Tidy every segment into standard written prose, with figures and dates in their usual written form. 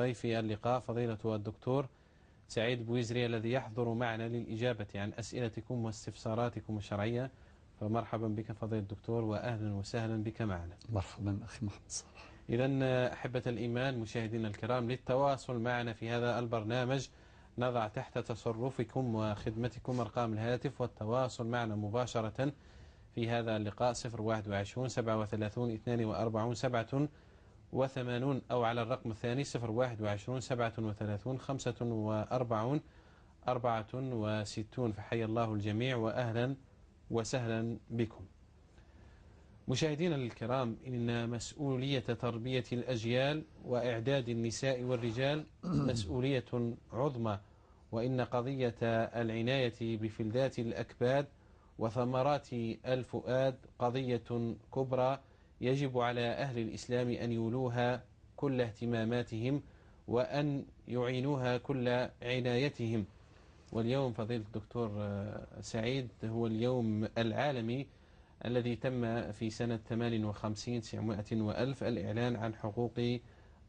ضيفي اللقاء فضيلة الدكتور سعيد بويزري الذي يحضر معنا للإجابة عن أسئلتكم واستفساراتكم الشرعية. فمرحبا بك فضيلة الدكتور وأهلا وسهلا بك معنا. مرحبا أخي محمد صالح. إذن أحبة الإيمان مشاهدينا الكرام، للتواصل معنا في هذا البرنامج نضع تحت تصرفكم وخدمتكم أرقام الهاتف والتواصل معنا مباشرة في هذا اللقاء 021 37 42 87 أو على الرقم الثاني 021 37 45 64. فحي الله الجميع وأهلا وسهلا بكم. مشاهدينا الكرام، إن مسؤولية تربية الأجيال وإعداد النساء والرجال مسؤولية عظمى، وإن قضية العناية بفلذات الأكباد وثمرات الفؤاد قضية كبرى يجب على أهل الإسلام أن يولوها كل اهتماماتهم وأن يعينوها كل عنايتهم. واليوم فضيلة الدكتور سعيد هو اليوم العالمي الذي تم في سنة 58 900 وألف الإعلان عن حقوق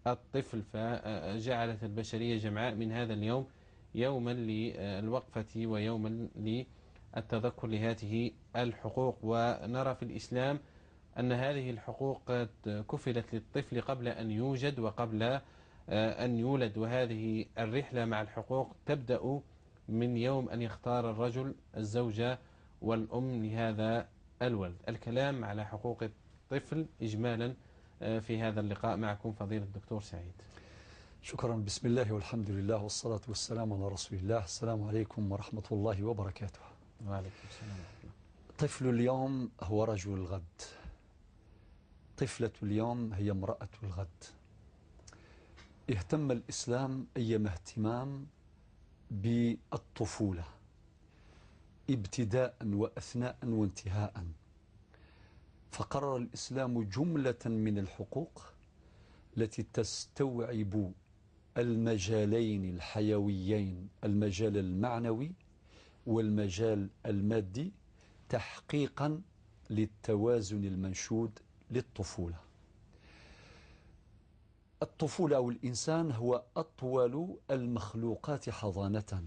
الطفل، فجعلت البشرية جمعاء من هذا اليوم يوما للوقفة ويوما للتذكر لهذه الحقوق. ونرى في الإسلام أن هذه الحقوق قد كفلت للطفل قبل أن يوجد وقبل أن يولد، وهذه الرحلة مع الحقوق تبدأ من يوم أن يختار الرجل الزوجة والأم لهذا الولد. الكلام على حقوق الطفل إجمالا في هذا اللقاء معكم فضيلة الدكتور سعيد. شكرا. بسم الله والحمد لله والصلاة والسلام على رسول الله. السلام عليكم ورحمة الله وبركاته. وعليكم السلام ورحمة الله. طفل اليوم هو رجل الغد، طفلة اليوم هي امرأة الغد. اهتم الإسلام أيما اهتمام بالطفولة ابتداء وأثناء وانتهاء، فقرر الإسلام جملة من الحقوق التي تستوعب المجالين الحيويين، المجال المعنوي والمجال المادي، تحقيقا للتوازن المنشود للطفولة. الطفولة أو الإنسان هو أطول المخلوقات حضانة.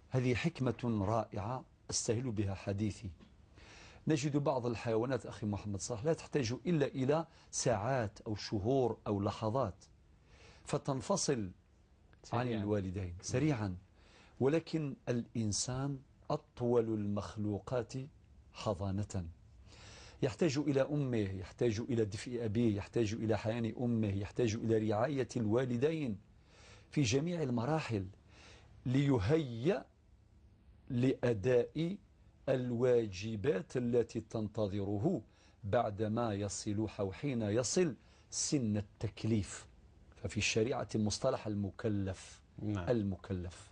هذه حكمة رائعة أستهل بها حديثي. نجد بعض الحيوانات أخي محمد صالح لا تحتاج إلا إلى ساعات أو شهور أو لحظات فتنفصل عن الوالدين سريعا، ولكن الإنسان أطول المخلوقات حضانة، يحتاج إلى أمه، يحتاج إلى دفء أبيه، يحتاج إلى حنان أمه، يحتاج إلى رعاية الوالدين في جميع المراحل ليهيأ لأداء الواجبات التي تنتظره بعدما يصل أو حين يصل سن التكليف. ففي الشريعة مصطلح المكلف. المكلف.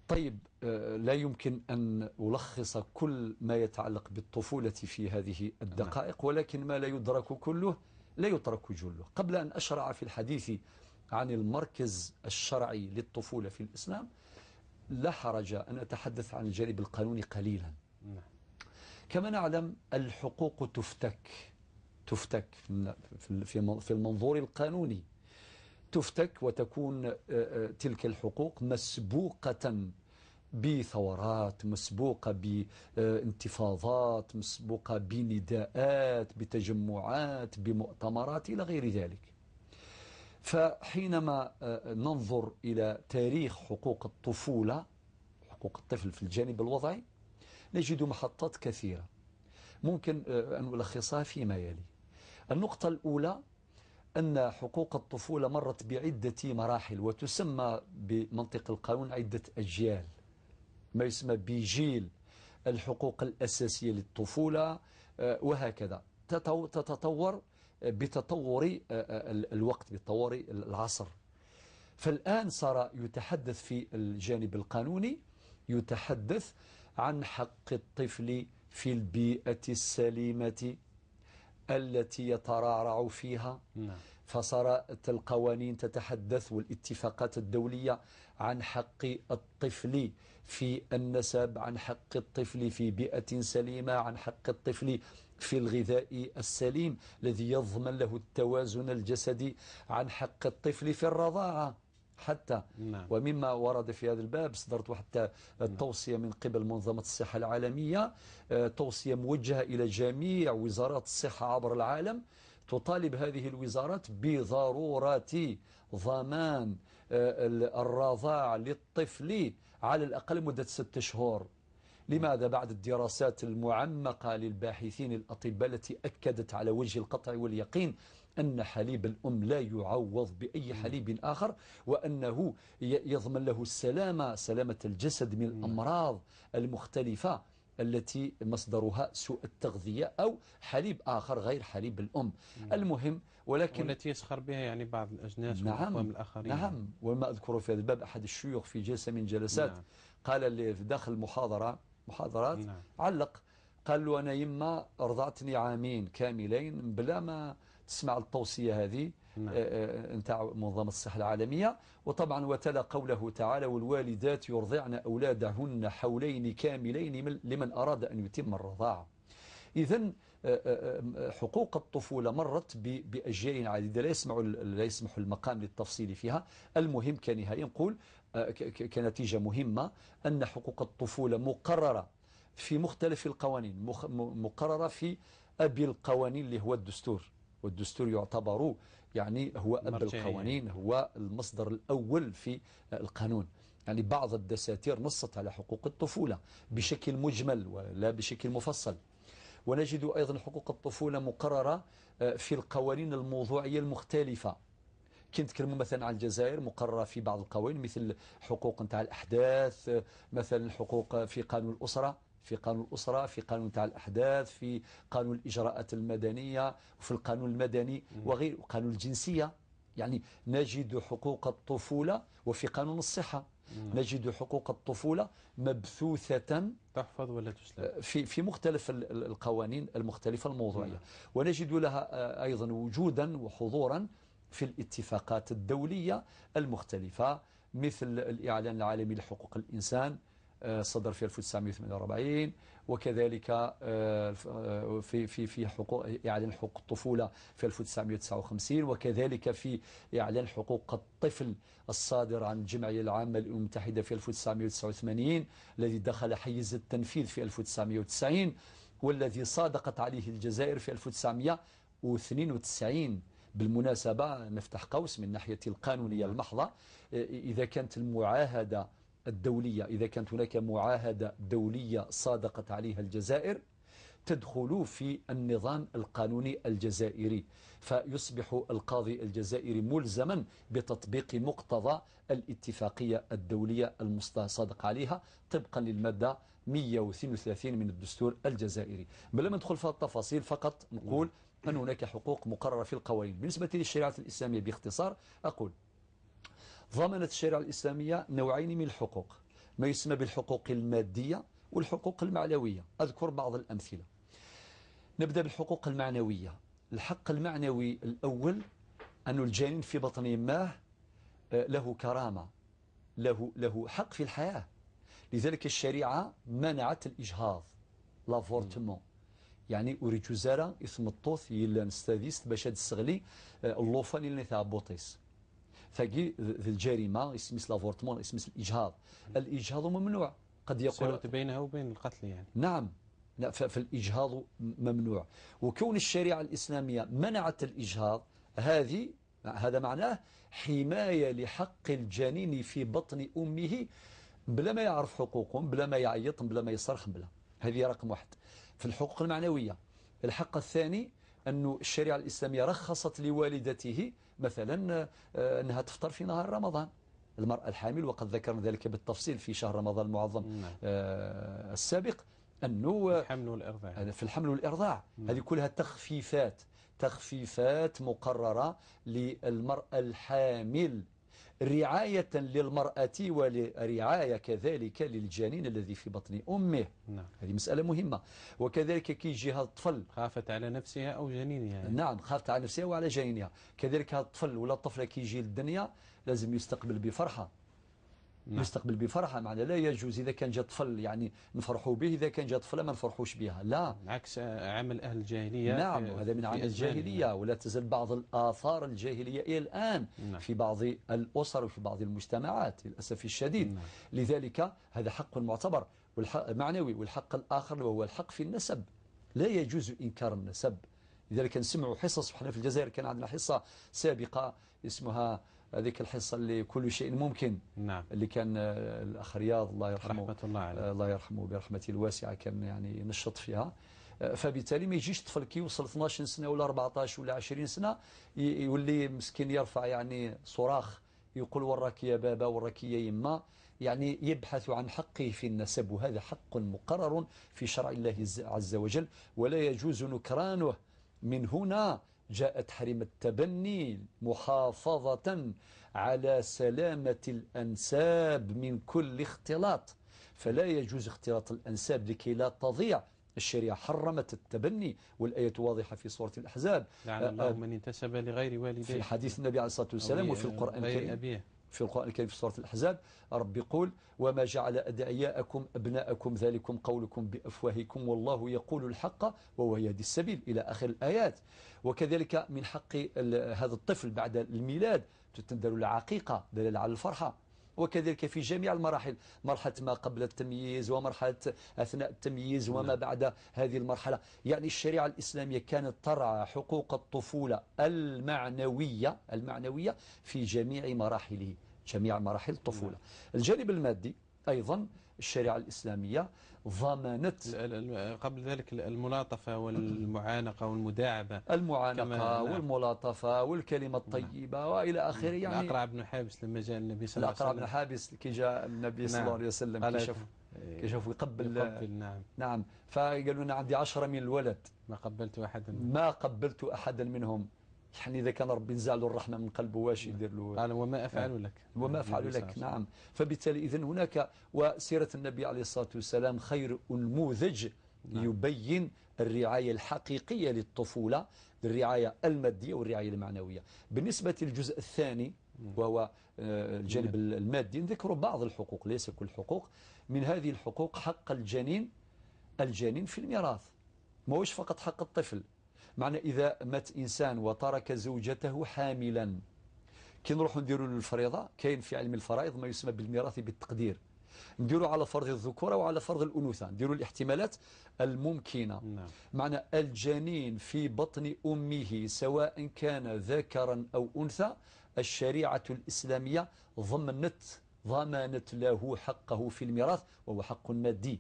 طيب، لا يمكن أن ألخص كل ما يتعلق بالطفولة في هذه الدقائق، ولكن ما لا يدرك كله لا يترك جله. قبل أن أشرع في الحديث عن المركز الشرعي للطفولة في الإسلام لا حرج أن أتحدث عن الجانب القانوني قليلا. كما نعلم الحقوق تفتك في المنظور القانوني، تفتك وتكون تلك الحقوق مسبوقة بثورات، مسبوقة بانتفاضات، مسبوقة بنداءات، بتجمعات، بمؤتمرات إلى غير ذلك. فحينما ننظر إلى تاريخ حقوق الطفولة، حقوق الطفل في الجانب الوضعي، نجد محطات كثيرة ممكن أن ألخصها فيما يلي. النقطة الأولى أن حقوق الطفولة مرت بعدة مراحل وتسمى بمنطق القانون عدة أجيال، ما يسمى بجيل الحقوق الأساسية للطفولة، وهكذا تتطور بتطور الوقت، بتطور العصر. فالآن صار يتحدث في الجانب القانوني، يتحدث عن حق الطفل في البيئة السليمة التي يترعرع فيها. فصارت القوانين تتحدث والاتفاقات الدولية عن حق الطفل في النسب، عن حق الطفل في بيئة سليمة، عن حق الطفل في الغذاء السليم الذي يضمن له التوازن الجسدي عن حق الطفل في الرضاعة حتى. نعم. ومما ورد في هذا الباب صدرت حتى التوصية من قبل منظمة الصحة العالمية، توصية موجهة إلى جميع وزارات الصحة عبر العالم، تطالب هذه الوزارات بضرورة ضمان الرضاع للطفل على الأقل مدة 6 شهور. لماذا؟ بعد الدراسات المعمقة للباحثين الأطباء التي أكدت على وجه القطع واليقين أن حليب الأم لا يعوض بأي حليب آخر، وأنه يضمن له سلامة الجسد من الأمراض المختلفة التي مصدرها سوء التغذية أو حليب آخر غير حليب الأم. المهم ولكن والتي يسخر بها يعني بعض الأجناس نعم والأقوام الآخرين. نعم. وما أذكر في هذا الباب أحد الشيوخ في جلسة من جلسات نعم. قال لي في داخل محاضرات نعم. علق قال له أنا يما رضعتني عامين كاملين بلا ما تسمع التوصية هذه نتاع منظمة الصحة العالمية. وطبعا وتلا قوله تعالى والوالدات يرضعن أولادهن حولين كاملين لمن أراد أن يتم الرضاعة. إذن حقوق الطفولة مرت بأجيال عديدة لا يسمح المقام للتفصيل فيها. المهم كنهاية نقول كنتيجة مهمة أن حقوق الطفولة مقررة في مختلف القوانين، مقررة في أبي القوانين اللي هو الدستور، والدستور يعتبر يعني هو أب القوانين، هو المصدر الأول في القانون. يعني بعض الدساتير نصت على حقوق الطفولة بشكل مجمل ولا بشكل مفصل. ونجد أيضا حقوق الطفولة مقررة في القوانين الموضوعية المختلفة. كنت نتكلم مثلا عن الجزائر مقررة في بعض القوانين مثل حقوق نتاع الأحداث، مثلا الحقوق في قانون الأسرة، في قانون نتاع الأحداث، في قانون الإجراءات المدنية، وفي القانون المدني وغير قانون الجنسية. يعني نجد حقوق الطفولة وفي قانون الصحة نجد حقوق الطفولة مبثوثة تحفظ ولا تسلب في مختلف القوانين المختلفة الموضوعية. ونجد لها أيضا وجودا وحضورا في الاتفاقات الدولية المختلفة مثل الإعلان العالمي لحقوق الإنسان صدر في 1948، وكذلك في حقوق إعلان حقوق الطفولة في 1959، وكذلك في إعلان حقوق الطفل الصادر عن الجمعية العامة للأمم المتحدة في 1989 الذي دخل حيز التنفيذ في 1990 والذي صادقت عليه الجزائر في 1992. بالمناسبة نفتح قوس من ناحية القانونية المحضة، إذا كانت المعاهدة الدولية، إذا كانت هناك معاهدة دولية صادقت عليها الجزائر تدخل في النظام القانوني الجزائري، فيصبح القاضي الجزائري ملزما بتطبيق مقتضى الاتفاقية الدولية المصادق عليها طبقا للمادة 132 من الدستور الجزائري. بلا ما ندخل في التفاصيل فقط نقول أن هناك حقوق مقررة في القوانين. بالنسبة للشريعة الإسلامية باختصار أقول ضمنت الشريعة الإسلامية نوعين من الحقوق، ما يسمى بالحقوق المادية والحقوق المعنوية. أذكر بعض الأمثلة. نبدأ بالحقوق المعنوية. الحق المعنوي الأول أن الجنين في بطن أمه له كرامة، له حق في الحياة. لذلك الشريعة منعت الإجهاض لافورتمون، يعني أريد جزارة اسم الطوث يلا نستاذيست باش هاد السغلي اللوفان اللي تاع بوطيس ثقي ذي الجريمة اسم لافورتمون اسم الإجهاض. الإجهاض ممنوع. قد يقول بينها وبين القتل يعني نعم، لا فالإجهاض ممنوع. وكون الشريعة الإسلامية منعت الإجهاض هذا معناه حماية لحق الجنين في بطن أمه بلا ما يعرف حقوقهم، بلا ما يعيط، بلا ما يصرخ، بلا. هذه رقم واحد. في الحقوق المعنوية الحق الثاني أن الشريعة الإسلامية رخصت لوالدته مثلا أنها تفطر في نهار رمضان، المرأة الحامل، وقد ذكرنا ذلك بالتفصيل في شهر رمضان المعظم السابق، أنه الحمل والإرضاع. في الحمل والإرضاع هذه كلها تخفيفات مقررة للمرأة الحامل رعاية للمرأة ورعاية كذلك للجنين الذي في بطن أمه. هذه مسألة مهمة. وكذلك كي يجي هذا الطفل خافت على نفسها أو جنينها. نعم، خافت على نفسها وعلى جنينها. كذلك هذا الطفل ولا الطفلة كي يجي للدنيا لازم يستقبل بفرحة، نعم. يستقبل بفرحة. معنى لا يجوز إذا كان جاء طفل يعني نفرحوا به، إذا كان جاء طفلة ما نفرحوش بها، لا. عكس عمل أهل الجاهلية. نعم، وهذا من عمل الجاهلية، ولا تزال بعض الآثار الجاهلية إلى الآن نعم. في بعض الأسر وفي بعض المجتمعات للأسف الشديد. نعم. لذلك هذا حق معتبر معنوي. والحق الآخر وهو الحق في النسب، لا يجوز إنكار النسب. لذلك نسمعوا حصص. احنا في الجزائر كان عندنا حصة سابقة اسمها هذيك الحصة اللي كل شيء ممكن. نعم. اللي كان الأخ رياض الله يرحمه، رحمة الله عليه، الله يرحمه برحمته الواسعة، كان يعني نشط فيها. فبالتالي ما يجيش طفل كي يوصل 12 سنة ولا 14 ولا 20 سنة يولي مسكين يرفع يعني صراخ يقول وراك يا بابا وراك يا يما، يعني يبحث عن حقه في النسب. وهذا حق مقرر في شرع الله عز وجل ولا يجوز نكرانه. من هنا جاء تحريم التبني محافظة على سلامة الأنساب من كل اختلاط. فلا يجوز اختلاط الأنساب لكي لا تضيع. الشريعة حرمت التبني، والآية واضحة في سورة الأحزاب. لعن الله من انتسب لغير والديه، في حديث النبي عليه الصلاة والسلام، وفي القرآن الكريم في القرآن الكريم في سورة الأحزاب رب يقول وما جعل أدعياءكم أبناءكم ذلكم قولكم بأفواهكم والله يقول الحق وهو يهدي السبيل إلى آخر الآيات. وكذلك من حق هذا الطفل بعد الميلاد تندر العقيقة دلالة على الفرحة. وكذلك في جميع المراحل، مرحلة ما قبل التمييز ومرحلة أثناء التمييز وما بعد هذه المرحلة. يعني الشريعة الإسلامية كانت ترعى حقوق الطفولة المعنوية في جميع مراحله، جميع مراحل الطفولة. الجانب المادي أيضا الشريعة الإسلامية ضمنت قبل ذلك الملاطفة والمعانقة والمداعبة، المعانقة والملاطفة والكلمة الطيبة وإلى آخره. يعني الأقرع بن حابس لما جاء النبي صلى الله عليه وسلم، الأقرع بن حابس كي جاء النبي صلى الله عليه وسلم كيشوف يقبل. نعم. فقالوا أنا عندي 10 من الولد ما قبلت أحدا منهم. يعني إذا كان ربي نزع له الرحمة من قلبه واش يدير له؟ قال وما أفعل لك، وما أفعل لك. نعم. فبالتالي إذن هناك، وسيرة النبي عليه الصلاة والسلام خير نموذج يبين الرعاية الحقيقية للطفولة، الرعاية المادية والرعاية المعنوية. بالنسبة للجزء الثاني وهو الجانب المادي، نذكر بعض الحقوق ليس كل الحقوق. من هذه الحقوق حق الجنين في الميراث، ما هوش فقط حق الطفل. معنى إذا مات إنسان وترك زوجته حاملا، كي نروحوا نديروا الفريضة، كاين في علم الفرائض ما يسمى بالميراث بالتقدير، نديروا على فرض الذكورة وعلى فرض الأنوثة، نديروا الاحتمالات الممكنة. معنى الجنين في بطن أمه سواء كان ذكرا أو أنثى، الشريعة الإسلامية ضمنت له حقه في الميراث وهو حق مادي.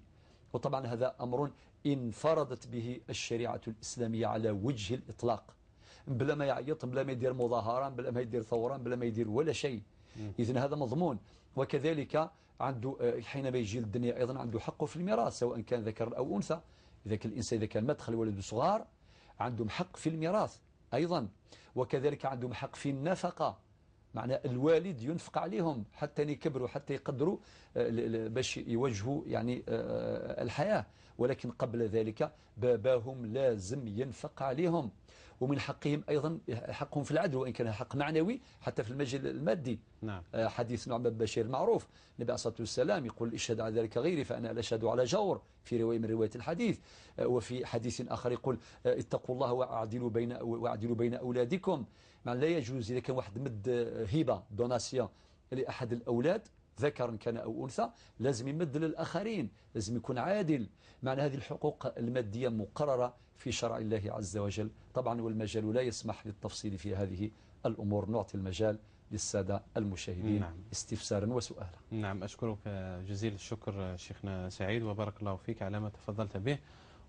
وطبعا هذا أمر انفردت به الشريعة الإسلامية على وجه الإطلاق، بلا ما يعيط، بلا ما يدير مظاهرة، بلا ما يدير ثورة، بلا ما يدير ولا شيء. إذن هذا مضمون. وكذلك عنده حينما يجي للدنيا أيضا عنده حقه في الميراث سواء كان ذكر أو أنثى. إذا كان الإنسان إذا كان مدخل ولده صغار عندهم حق في الميراث أيضا. وكذلك عندهم حق في النفقة، معنى الوالد ينفق عليهم حتى يكبروا حتى يقدروا باش يواجهوا يعني الحياة. ولكن قبل ذلك باباهم لازم ينفق عليهم. ومن حقهم أيضا حقهم في العدل، وإن كان حق معنوي حتى في المجال المادي. نعم. حديث نعمان بن بشير المعروف، النبي عليه الصلاة والسلام يقول اشهد على ذلك غيري فأنا لا أشهد على جور، في رواية من رواية الحديث. وفي حديث آخر يقول اتقوا الله واعدلوا بين أولادكم. معنى لا يجوز إذا كان واحد مد هبة دوناسيون لأحد الأولاد ذكرا كان أو أنثى لازم يمد للآخرين، لازم يكون عادل. معنى هذه الحقوق المادية مقررة في شرع الله عز وجل طبعا، والمجال لا يسمح للتفصيل في هذه الأمور. نعطي المجال للسادة المشاهدين. نعم. استفسارا وسؤالا. نعم. أشكرك جزيل الشكر شيخنا سعيد وبارك الله فيك على ما تفضلت به.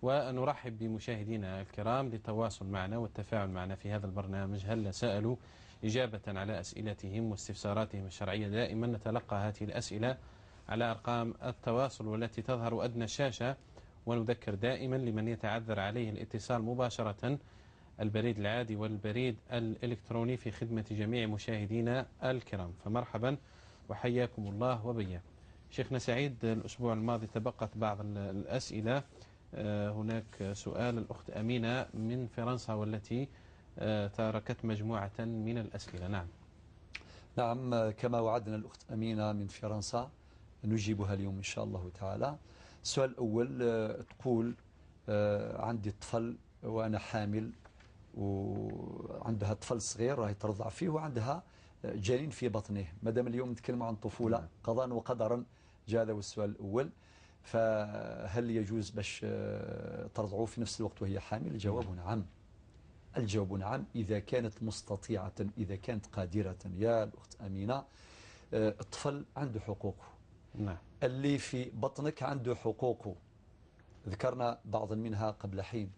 ونرحب بمشاهدينا الكرام للتواصل معنا والتفاعل معنا في هذا البرنامج. هل سألوا إجابة على أسئلتهم واستفساراتهم الشرعية. دائما نتلقى هذه الأسئلة على أرقام التواصل والتي تظهر أدنى الشاشة. ونذكر دائما لمن يتعذر عليه الاتصال مباشرة البريد العادي والبريد الإلكتروني في خدمة جميع مشاهدينا الكرام. فمرحبا وحياكم الله وبياكم. شيخنا سعيد، الأسبوع الماضي تبقت بعض الأسئلة. هناك سؤال الأخت أمينة من فرنسا والتي تركت مجموعة من الأسئلة. نعم. نعم، كما وعدنا الأخت أمينة من فرنسا نجيبها اليوم إن شاء الله تعالى. السؤال الأول تقول عندي طفل وأنا حامل، وعندها طفل صغير راهي ترضع فيه، وعندها جنين في بطنه. مادام اليوم نتكلم عن طفولة قضاء وقدرا، جاء هذا هو السؤال الأول. فهل يجوز باش ترضعوا في نفس الوقت وهي حامل؟ الجواب نعم. الجواب نعم إذا كانت مستطيعة، إذا كانت قادرة. يا الأخت أمينة، الطفل عنده حقوقه. نعم. اللي في بطنك عنده حقوقه، ذكرنا بعض منها قبل حين.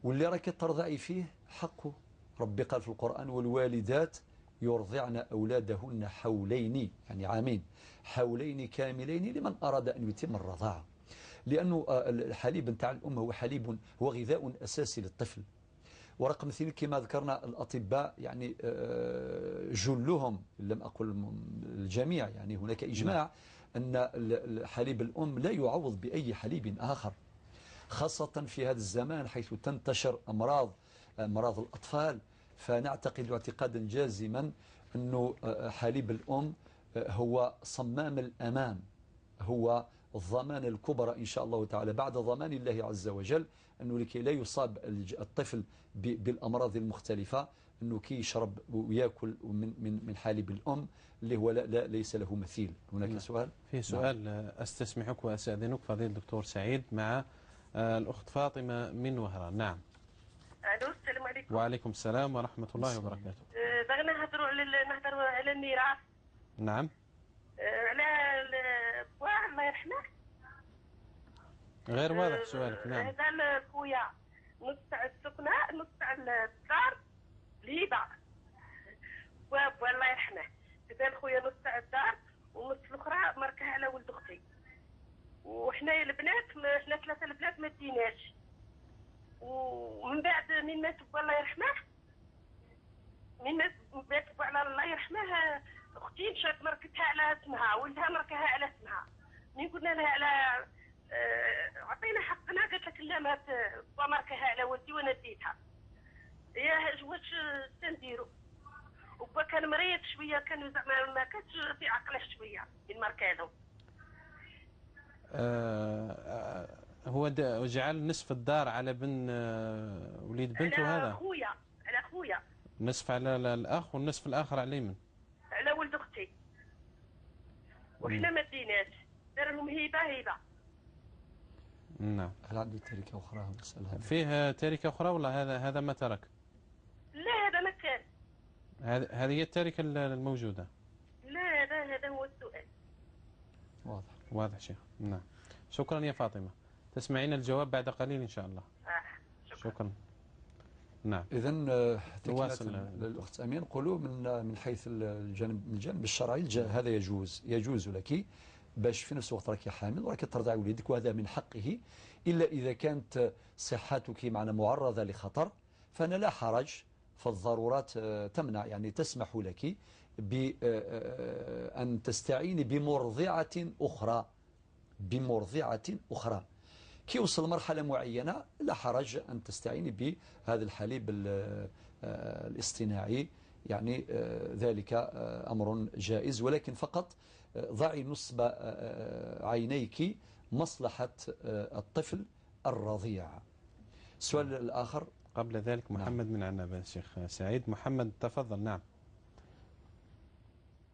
واللي راك ترضعي فيه حقه. ربي قال في القرآن: والوالدات يرضعن أولادهن حولين، يعني عامين، حولين كاملين لمن أراد أن يتم الرضاعة. لأنه الحليب نتاع الأم هو حليب، هو غذاء أساسي للطفل. ورقم اثنين كما ذكرنا الأطباء، يعني جلهم لم أقل الجميع، يعني هناك إجماع أن حليب الأم لا يعوض بأي حليب آخر، خاصة في هذا الزمان حيث تنتشر أمراض الأطفال. فنعتقد اعتقادا جازما أنه حليب الأم هو صمام الأمان، هو الضمان الكبرى إن شاء الله تعالى بعد ضمان الله عز وجل، أنه لكي لا يصاب الطفل بالأمراض المختلفة، أنه كي يشرب ويأكل من حليب الأم اللي هو ليس له مثيل. هناك سؤال؟ في سؤال. أستسمحك وأستأذنك فضيل الدكتور سعيد مع الأخت فاطمة من وهران. نعم. الو، السلام عليكم. وعليكم السلام ورحمة الله وبركاته. بغينا نهضروا على الميراث. نعم. على بوا الله يرحمه. غير واضح سؤالك. نعم. هذا خويا نص تاع السكنه، نص تاع الدار الهبه. بوا الله يرحمه هذا خويا نص تاع الدار، ونص الاخرى مركها على ولد اختي. وحنايا البنات، حنا ثلاثه البنات ما ديناش. ومن بعد من مات بوا الله يرحمه، من مات بوا على الله يرحمه، اختي مشات مركتها على اسمها، ولدها مركها على اسمها. من قلنا لها على عطينا حقنا، قالت لك لا، مات بوا مركها على ولدي وانا ديتها. يا واش تنديروا؟ وبوا كان مريض شويه، كان زعما ما كانش في عقله شويه من مركاله. هو جعل نصف الدار على بن وليد بنته. هذا خويا، على خويا، نصف على الأخ والنصف الآخر على من؟ على ولد اختي. وحنا ما ديناش، دار لهم هبه. نعم. هل عنده تركة أخرى؟ فيه تركة أخرى ولا هذا ما ترك؟ لا، هذا ما كان. هذه هي التركة الموجودة. لا، هذا هو السؤال. واضح شيخ. نعم. شكرا يا فاطمة، تسمعين الجواب بعد قليل إن شاء الله. شكرا. نعم. إذن نواصل. للأخت أمين، قولوا من حيث الجانب الشرعي هذا يجوز لك باش في نفس الوقت راكي حامل وراكي ترضعي وليدك، وهذا من حقه، إلا إذا كانت صحتك معنا معرضة لخطر، فأنا لا حرج، فالضرورات تمنع، يعني تسمح لك بأن تستعيني بمرضعة أخرى. كي يوصل مرحلة معينة لا حرج أن تستعيني بهذا الحليب الاصطناعي، يعني ذلك أمر جائز، ولكن فقط ضعي نصب عينيك مصلحة الطفل الرضيع. السؤال الآخر قبل ذلك محمد من عنابة. شيخ سعيد، محمد تفضل. نعم.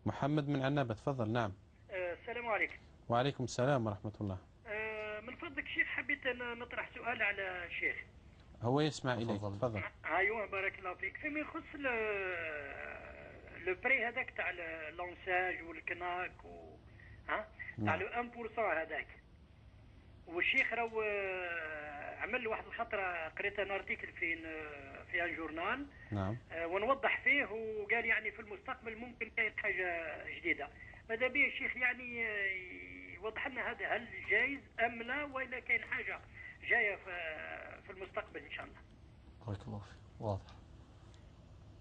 محمد من عنابة تفضل. نعم. السلام عليكم. وعليكم السلام ورحمة الله. من فضلك شيخ، حبيت نطرح سؤال على الشيخ. هو يسمع إليك. تفضل. ايوه، بارك الله فيك. فيما يخص لو بري هذاك تاع اللونساج والكناك تاع لو 1% هذاك، والشيخ راهو عمل واحد الخطره، قريت انا ارتيكل في ان جورنال. نعم. ونوضح فيه، وقال يعني في المستقبل ممكن كاين حاجه جديده. ماذا بيه الشيخ يعني يوضح لنا هذا، هل جايز ام لا، ولا كاين حاجه جايه في المستقبل ان شاء الله. بارك الله فيك. واضح.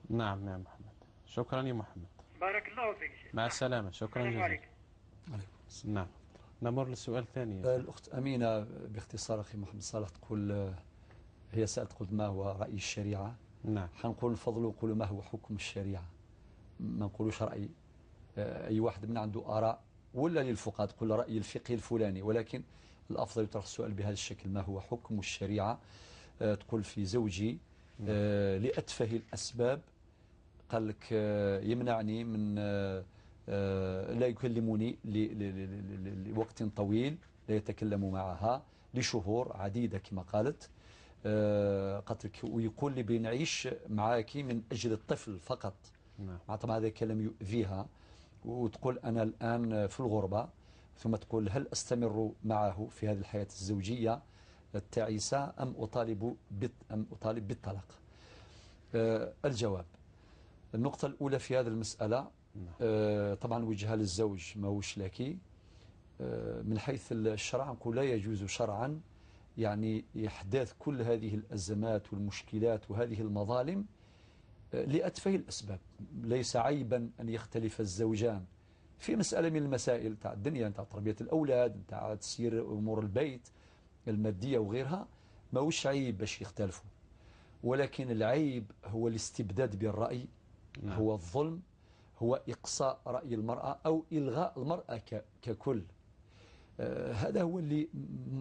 نعم يا محمد. شكرا يا محمد. بارك الله فيك شيخ. مع السلامة. شكرا جزيلا. نعم. نمر للسؤال الثاني. الأخت أمينة باختصار أخي محمد صالح تقول، هي سألت قلت ما هو رأي الشريعة. نعم. حنقول الفضل، وقولوا ما هو حكم الشريعة. ما نقولوش رأي، أي واحد من عنده آراء، ولا للفقهاء تقول رأي الفقه الفلاني، ولكن الأفضل يطرح السؤال بهذا الشكل: ما هو حكم الشريعة؟ تقول في زوجي لأتفه الأسباب، قال لك يمنعني من لا يكلمني لوقت طويل، لا يتكلم معها لشهور عديدة كما قالت، قالت لك، ويقول لي بنعيش معاك من أجل الطفل فقط. طبعا هذا كلام يؤذيها، وتقول أنا الآن في الغربة، ثم تقول هل أستمر معه في هذه الحياة الزوجية التعيسة أم أطالب بالطلاق؟ الجواب: النقطة الأولى في هذه المسألة طبعا وجهها للزوج ما وش لك. من حيث الشرع نقول لا يجوز شرعا يعني إحداث كل هذه الأزمات والمشكلات وهذه المظالم لأتفه الأسباب. ليس عيبا أن يختلف الزوجان في مسألة من المسائل تاع الدنيا، تاع تربية الأولاد، تاع تسيير أمور البيت المادية وغيرها، ما وش عيب باش يختلفوا، ولكن العيب هو الاستبداد بالرأي، هو الظلم، هو إقصاء رأي المرأة أو إلغاء المرأة ككل. هذا هو اللي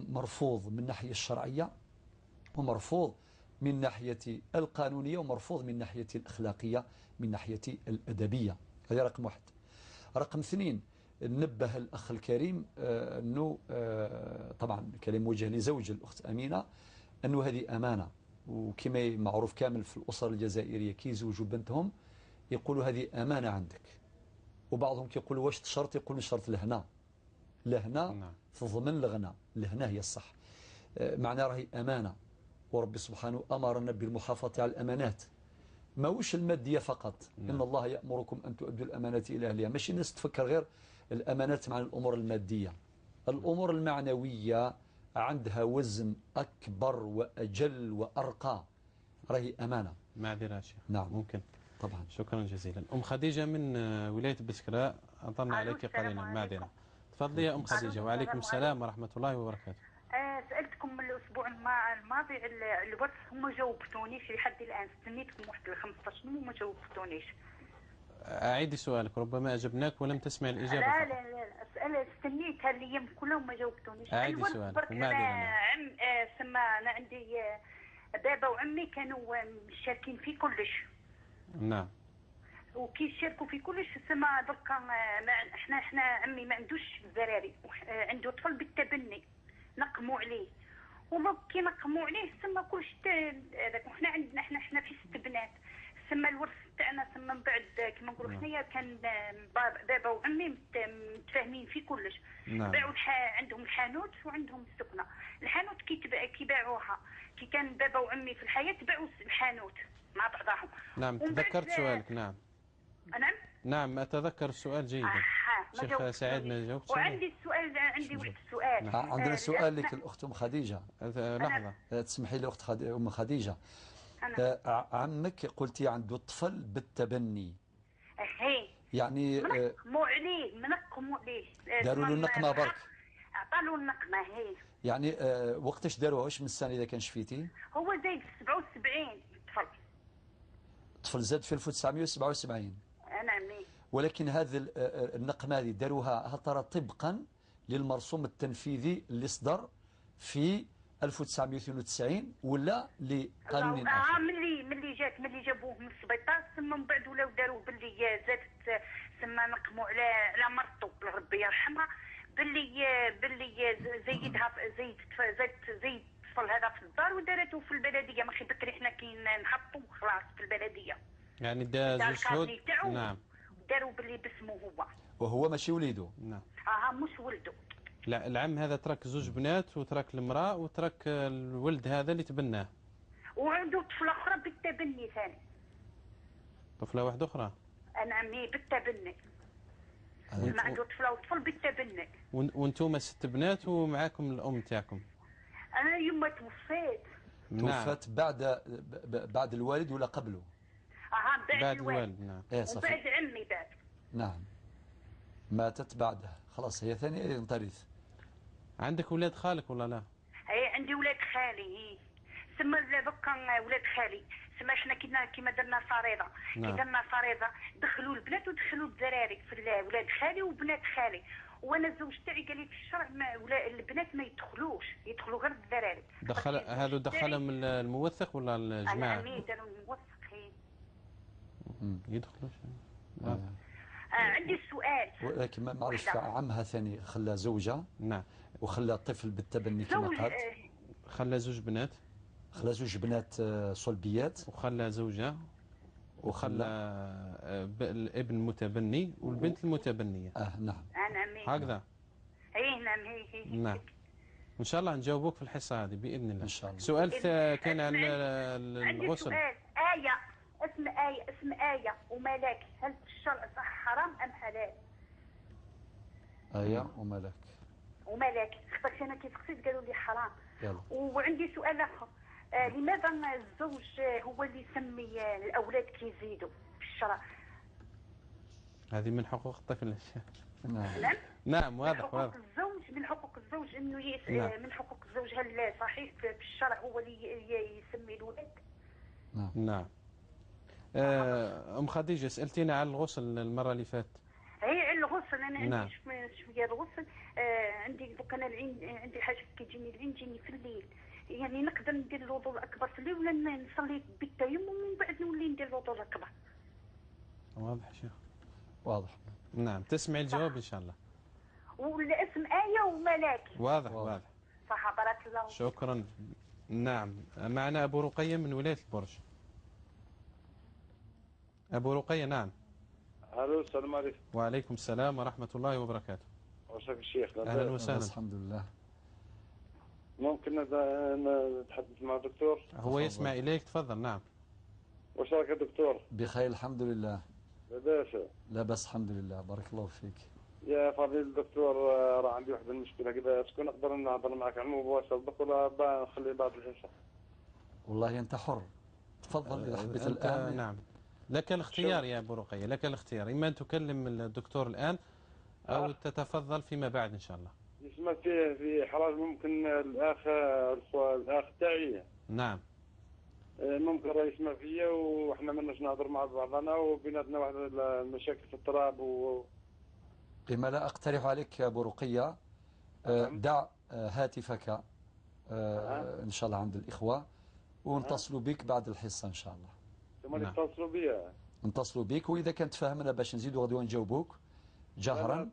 مرفوض من الناحية الشرعية، ومرفوض من ناحية القانونية، ومرفوض من ناحية الأخلاقية، من ناحية الأدبية. هذا رقم واحد. رقم اثنين، نبه الأخ الكريم أنه طبعا كلام موجه لزوج الأخت أمينة، أنه هذه أمانة، وكما معروف كامل في الأسر الجزائرية كي يزوجوا بنتهم يقولوا هذه أمانة عندك، وبعضهم كيقولوا واش تشرط، يقولوا شرط لهنا تضمن لغنا، لهنا هي الصح، معنى راهي أمانة، ورب سبحانه أمرنا بالمحافظة على الأمانات، ما وش المادية فقط. إن الله يأمركم أن تؤدوا الأمانات إلى أهلها، ماشي الناس تفكر غير الأمانات مع الأمور المادية، الأمور المعنوية عندها وزن أكبر وأجل وأرقى، راهي أمانة. معذرة شيخ. نعم ممكن طبعا. شكرا جزيلا. أم خديجة من ولاية بسكراء، أطلنا عليك قليلا، معذرة. تفضلي يا أم خديجة. وعليكم السلام ورحمة الله وبركاته. سألتكم الأسبوع الماضي الورث، وما جاوبتونيش لحد الآن، استنيتكم واحد 15 يوم وما جاوبتونيش. أعيدي سؤالك، ربما أجبناك ولم تسمع الإجابة. لا استنيت هالأيام كلها وما جاوبتونيش. أعيدي سؤالك. عم أنا عندي بابا وعمي كانوا مشاركين في كلش. نعم. وكي يشاركوا في كلش سما دركا احنا عمي ما عندوش ذراري، عنده طفل بالتبني، نقموا عليه، وما كي نقموا عليه سما كلش هذاك، وحنا عندنا احنا في 6 بنات، سما الورث تاعنا سما من بعد كما نقولوا حنايا كان بابا وعمي متفاهمين في كلش. نعم. باعوا عندهم الحانوت وعندهم السكنه. الحانوت كي باعوها، كي كان بابا وعمي في الحياه باعوا الحانوت مع بعضهم. نعم تذكرت سؤالك. نعم. نعم أتذكر السؤال جيدا. شيخ سعيد ما جاوبت. وعندي السؤال، عندي واحد السؤال. عندنا سؤال لك الأخت أم خديجة. لحظة تسمحي لي أخت أم خديجة. عمك قلتي عنده طفل بالتبني. يعني منقموا عليه داروا له النقمة برك. عطالوا النقمة هي. يعني وقتاش داروها؟ واش من السنة إذا كان شفيتي؟ هو زايد 77 طفل زاد في 1977. نعم. ولكن هذه النقمة هذه داروها هل ترى طبقا للمرسوم التنفيذي اللي في 1992 ولا لقانون آخر؟ ملي جابوه من السبيطار، ثم من بعد ولاو داروه باللي زادت، ثم نقموا على مرته ربي يرحمها، باللي زيد الطفل هذا في الدار ودارته في البلديه، ما خي بكري حنا كي نحطوا خلاص في البلديه. يعني دا شهود. نعم. داروا باللي باسمه هو، وهو ماشي وليده. نعم. مش ولده. لا، العم هذا ترك 2 بنات وترك المرأة وترك الولد هذا اللي تبناه. وعنده طفلة أخرى بالتبني ثاني. طفلة واحدة أخرى؟ نعم بالتبني. ما عنده طفلة وطفل بالتبني. وانتم 6 بنات ومعاكم الأم تاعكم؟ أنا يما توفيت. توفت بعد الوالد ولا قبله؟ بعد الوالد. نعم. وبعد عمي بعد. نعم. ماتت بعده، خلاص هي ثاني ترث. عندك ولاد خالك ولا لا؟ عندي ولاد خالي. ثم بقى ولاد خالي تسمى حنا كيما درنا فريضه، نعم. كي درنا فريضه دخلوا البنات ودخلوا الدراري في ولاد خالي وبنات خالي، وانا الزوج تاعي قال لي في الشرع البنات ما يدخلوا غير الدراري. هذو دخلهم الموثق ولا الجماعه؟ العميد داروا موثقين يدخلوا. عندي سؤال. ولكن معلش عمها ثاني خلى زوجة. نعم. وخلى طفل بالتبني كما قالت. خلى زوج بنات. خلى زوج بنات صلبيات. وخلى زوجة. وخلى الابن متبني والبنت المتبنية. نعم. هكذا. نعم هي. نعم. إن شاء الله نجاوبوك في الحصة هذه بإذن الله. إن شاء الله. سؤال كان عن الغسل. عندي سؤال. اسم آية وملاك، هل في الشرع صح حرام أم حلال؟ آية وملاك خاطر أنا كيف قصيت قالوا لي حرام. يلا. وعندي سؤال آخر، لماذا الزوج هو اللي يسمي الأولاد كيزيدوا في الشرع؟ هذه من حقوق الطفل. نعم. واضح. من حقوق الزوج انه نعم. من حقوق الزوج، هل صحيح في الشرع هو اللي يسمي الولد؟ نعم. خديجة سألتينا على الغسل المرة اللي فاتت. هي الغسل انا عندي نعم. شويه الغسل. عندي دوك انا العين، عندي حاجه كيجيني العين تجيني في الليل، يعني نقدر ندير الوضوء الاكبر في الليل ولا نصلي بالتيمم ومن بعد نولي ندير الوضوء الاكبر؟ واضح شيخ. واضح. نعم. تسمعي الجواب ان شاء الله. والاسم آية وملاك. واضح. صح. بارك الله. شكرا. نعم. معنا أبو رقية من ولاية البرج. أبو رقية. نعم. الو، السلام عليكم. وعليكم السلام ورحمة الله وبركاته. وشك الشيخ. أهلا وسهلا. الحمد لله. ممكن نتحدث مع الدكتور؟ هو يسمع إليك، تفضل. نعم. وش رايك يا دكتور؟ بخير الحمد لله. لاباس؟ لا بس الحمد لله. بارك الله فيك. يا فضيل الدكتور، راه عندي واحد المشكلة كذا، شكون نقدر نهضر معك على المباشر ولا نخلي بعد الحصة؟ والله أنت حر، تفضل إذا حبيت الآن. نعم. لك الاختيار يا أبو رقية، لك الاختيار، إما أن تكلم الدكتور الآن أو تتفضل فيما بعد إن شاء الله. يسمى في حراج ممكن الأخ تاعي. نعم. ممكن راه يسمع فيا وإحنا ماناش نهضر مع بعضنا وبيناتنا واحد المشاكل في التراب لما لا أقترح عليك يا أبو رقية، دع هاتفك إن شاء الله عند الإخوة ونتصلوا بك بعد الحصة إن شاء الله. ثم يتصلوا بيا. نتصلوا بك، وإذا كان تفاهمنا باش نزيدوا غدوة نجاوبوك جهرا.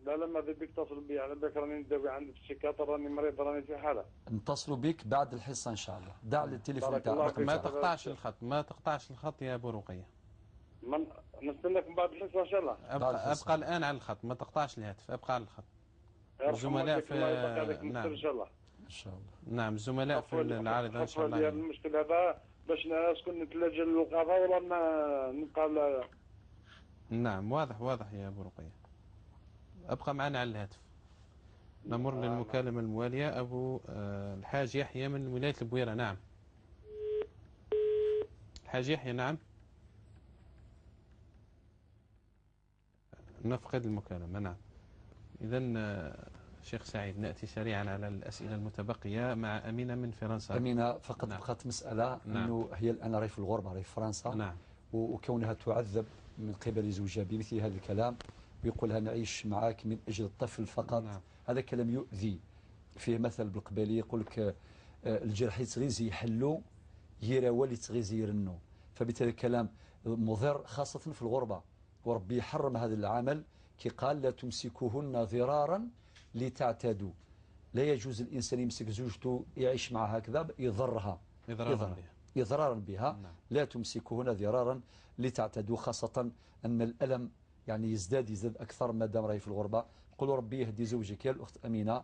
لا ماذا بك اتصل بي، على بالك راني نداوي عند السيكاتر، راني مريض، راني في حالة. نتصلوا بك بعد الحصة إن شاء الله. دع التليفون تاعك. ما تقطعش الخط يا أبو رقية. نستناك من بعد الحصة إن شاء الله. أبقى الآن على الخط، ما تقطعش الهاتف، أبقى على الخط. الزملاء في نعم إن شاء الله. إن شاء الله. نعم. الزملاء في العارضة إن شاء الله. المشكلة هذا باش نسكن نتلجى للوقافة ولا نبقى. نعم. واضح يا أبو رقية. أبقى معنا على الهاتف. نمر للمكالمة الموالية. أبو الحاج يحيى من ولاية البويرة. نعم. الحاج يحيى. نعم. نفقد المكالمة. نعم. إذن شيخ سعيد نأتي سريعا على الأسئلة المتبقية مع أمينة من فرنسا. أمينة فقط. نعم. بقت مسألة. نعم. أنه هي الآن راهي في الغربة، راهي في فرنسا. نعم. وكونها تعذب من قبل زوجها بمثل هذا الكلام، ويقولها نعيش معك من أجل الطفل فقط. نعم. هذا كلام يؤذي. فيه مثل بالقبالي يقول لك الجرح يتغيزي يحلو يرى ولي تغيزي يرنو. فبالتالي الكلام مضر خاصة في الغربة، وربي يحرم هذا العمل كي قال لا تمسكوهن ضرارا لتعتدوا. لا يجوز الإنسان يمسك زوجته يعيش معها هكذا يضرها إضرارا بها. نعم. لا تمسكوهن ضرارا لتعتدوا، خاصة أن الألم يعني يزداد أكثر ما دام راهي في الغربة. قولوا ربي يهدي زوجك يا الأخت أمينة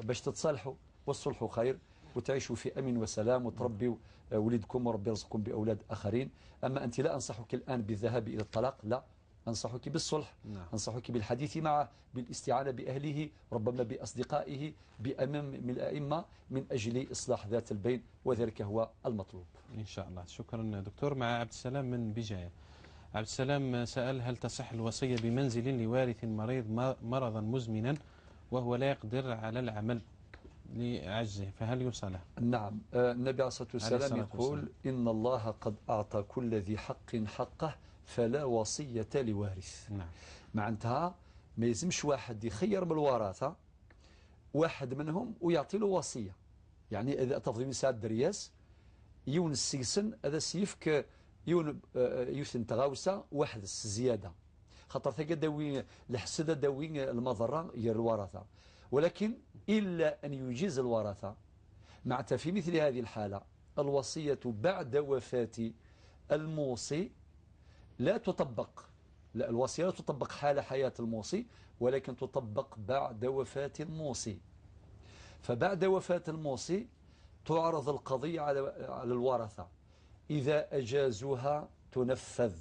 باش تتصالحوا، والصلح خير، وتعيشوا في أمن وسلام وتربوا ولدكم وربي يرزقكم بأولاد آخرين. أما أنت لا أنصحك الآن بالذهاب إلى الطلاق، لا، أنصحك بالصلح. نعم. أنصحك بالحديث معه، بالاستعانة بأهله، ربما بأصدقائه، بأمم من الأئمة، من أجل إصلاح ذات البين، وذلك هو المطلوب إن شاء الله. شكرا دكتور. مع عبد السلام من بجاية. عبد السلام سأل: هل تصح الوصية بمنزل لوارث مريض مرضا مزمنا وهو لا يقدر على العمل لعجزه فهل يوصله؟ نعم. النبي عليه الصلاة والسلام يقول والسلام. إن الله قد أعطى كل ذي حق حقه فلا وصية لوارث. نعم. معناتها ما يلزمش واحد يخير بالوراثة واحد منهم ويعطي له وصية. يعني إذا تفضي من ساعة درياس يون السيسن هذا سيفك يون يوسن تغاوسة واحد الزيادة خاطر ثقة داوي الحسدة داوي المضرة هي الورثة، ولكن إلا أن يجيز الورثة. معناتها في مثل هذه الحالة الوصية بعد وفاة الموصي لا تطبق. لا، الوصية لا تطبق حال حياة الموصي، ولكن تطبق بعد وفاة الموصي. فبعد وفاة الموصي تعرض القضية على الورثة، إذا أجازوها تنفذ،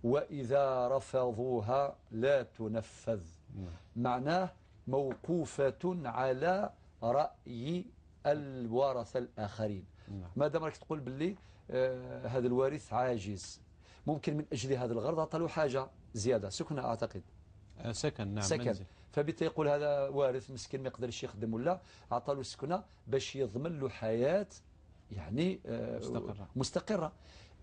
وإذا رفضوها لا تنفذ. معناه موقوفة على رأي الورثة الآخرين. ما دام راك تقول باللي هذا الوارث عاجز، ممكن من أجل هذا الغرض عطلوا حاجة زيادة، سكنة أعتقد. سكن. نعم. سكن. منزل. فبالتالي يقول هذا وارث مسكين ما يقدرش يخدم، ولا عطلوا سكنة باش يضمن له حياة يعني مستقرة.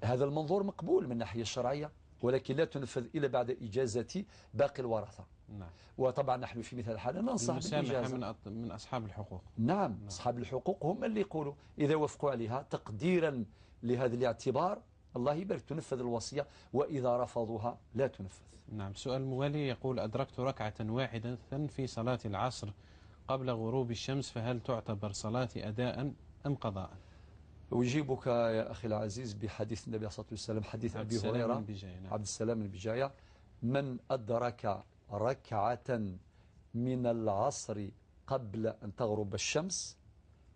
هذا المنظور مقبول من الناحية الشرعية، ولكن لا تنفذ إلا بعد إجازة باقي الورثة. نعم. وطبعا نحن في مثل الحالة ننصح بالإجازة من أصحاب الحقوق. نعم. أصحاب الحقوق هم اللي يقولوا إذا وافقوا عليها تقديرا لهذا الاعتبار الله يبارك تنفذ الوصية، وإذا رفضوها لا تنفذ. نعم. سؤال موالي يقول أدركت ركعة واحدة في صلاة العصر قبل غروب الشمس، فهل تعتبر صلاة أداء أم قضاء؟ أجيبك يا أخي العزيز بحديث النبي صلى الله عليه وسلم، حديث أبي هريرة عبد السلام البجاية: من أدرك ركعة من العصر قبل أن تغرب الشمس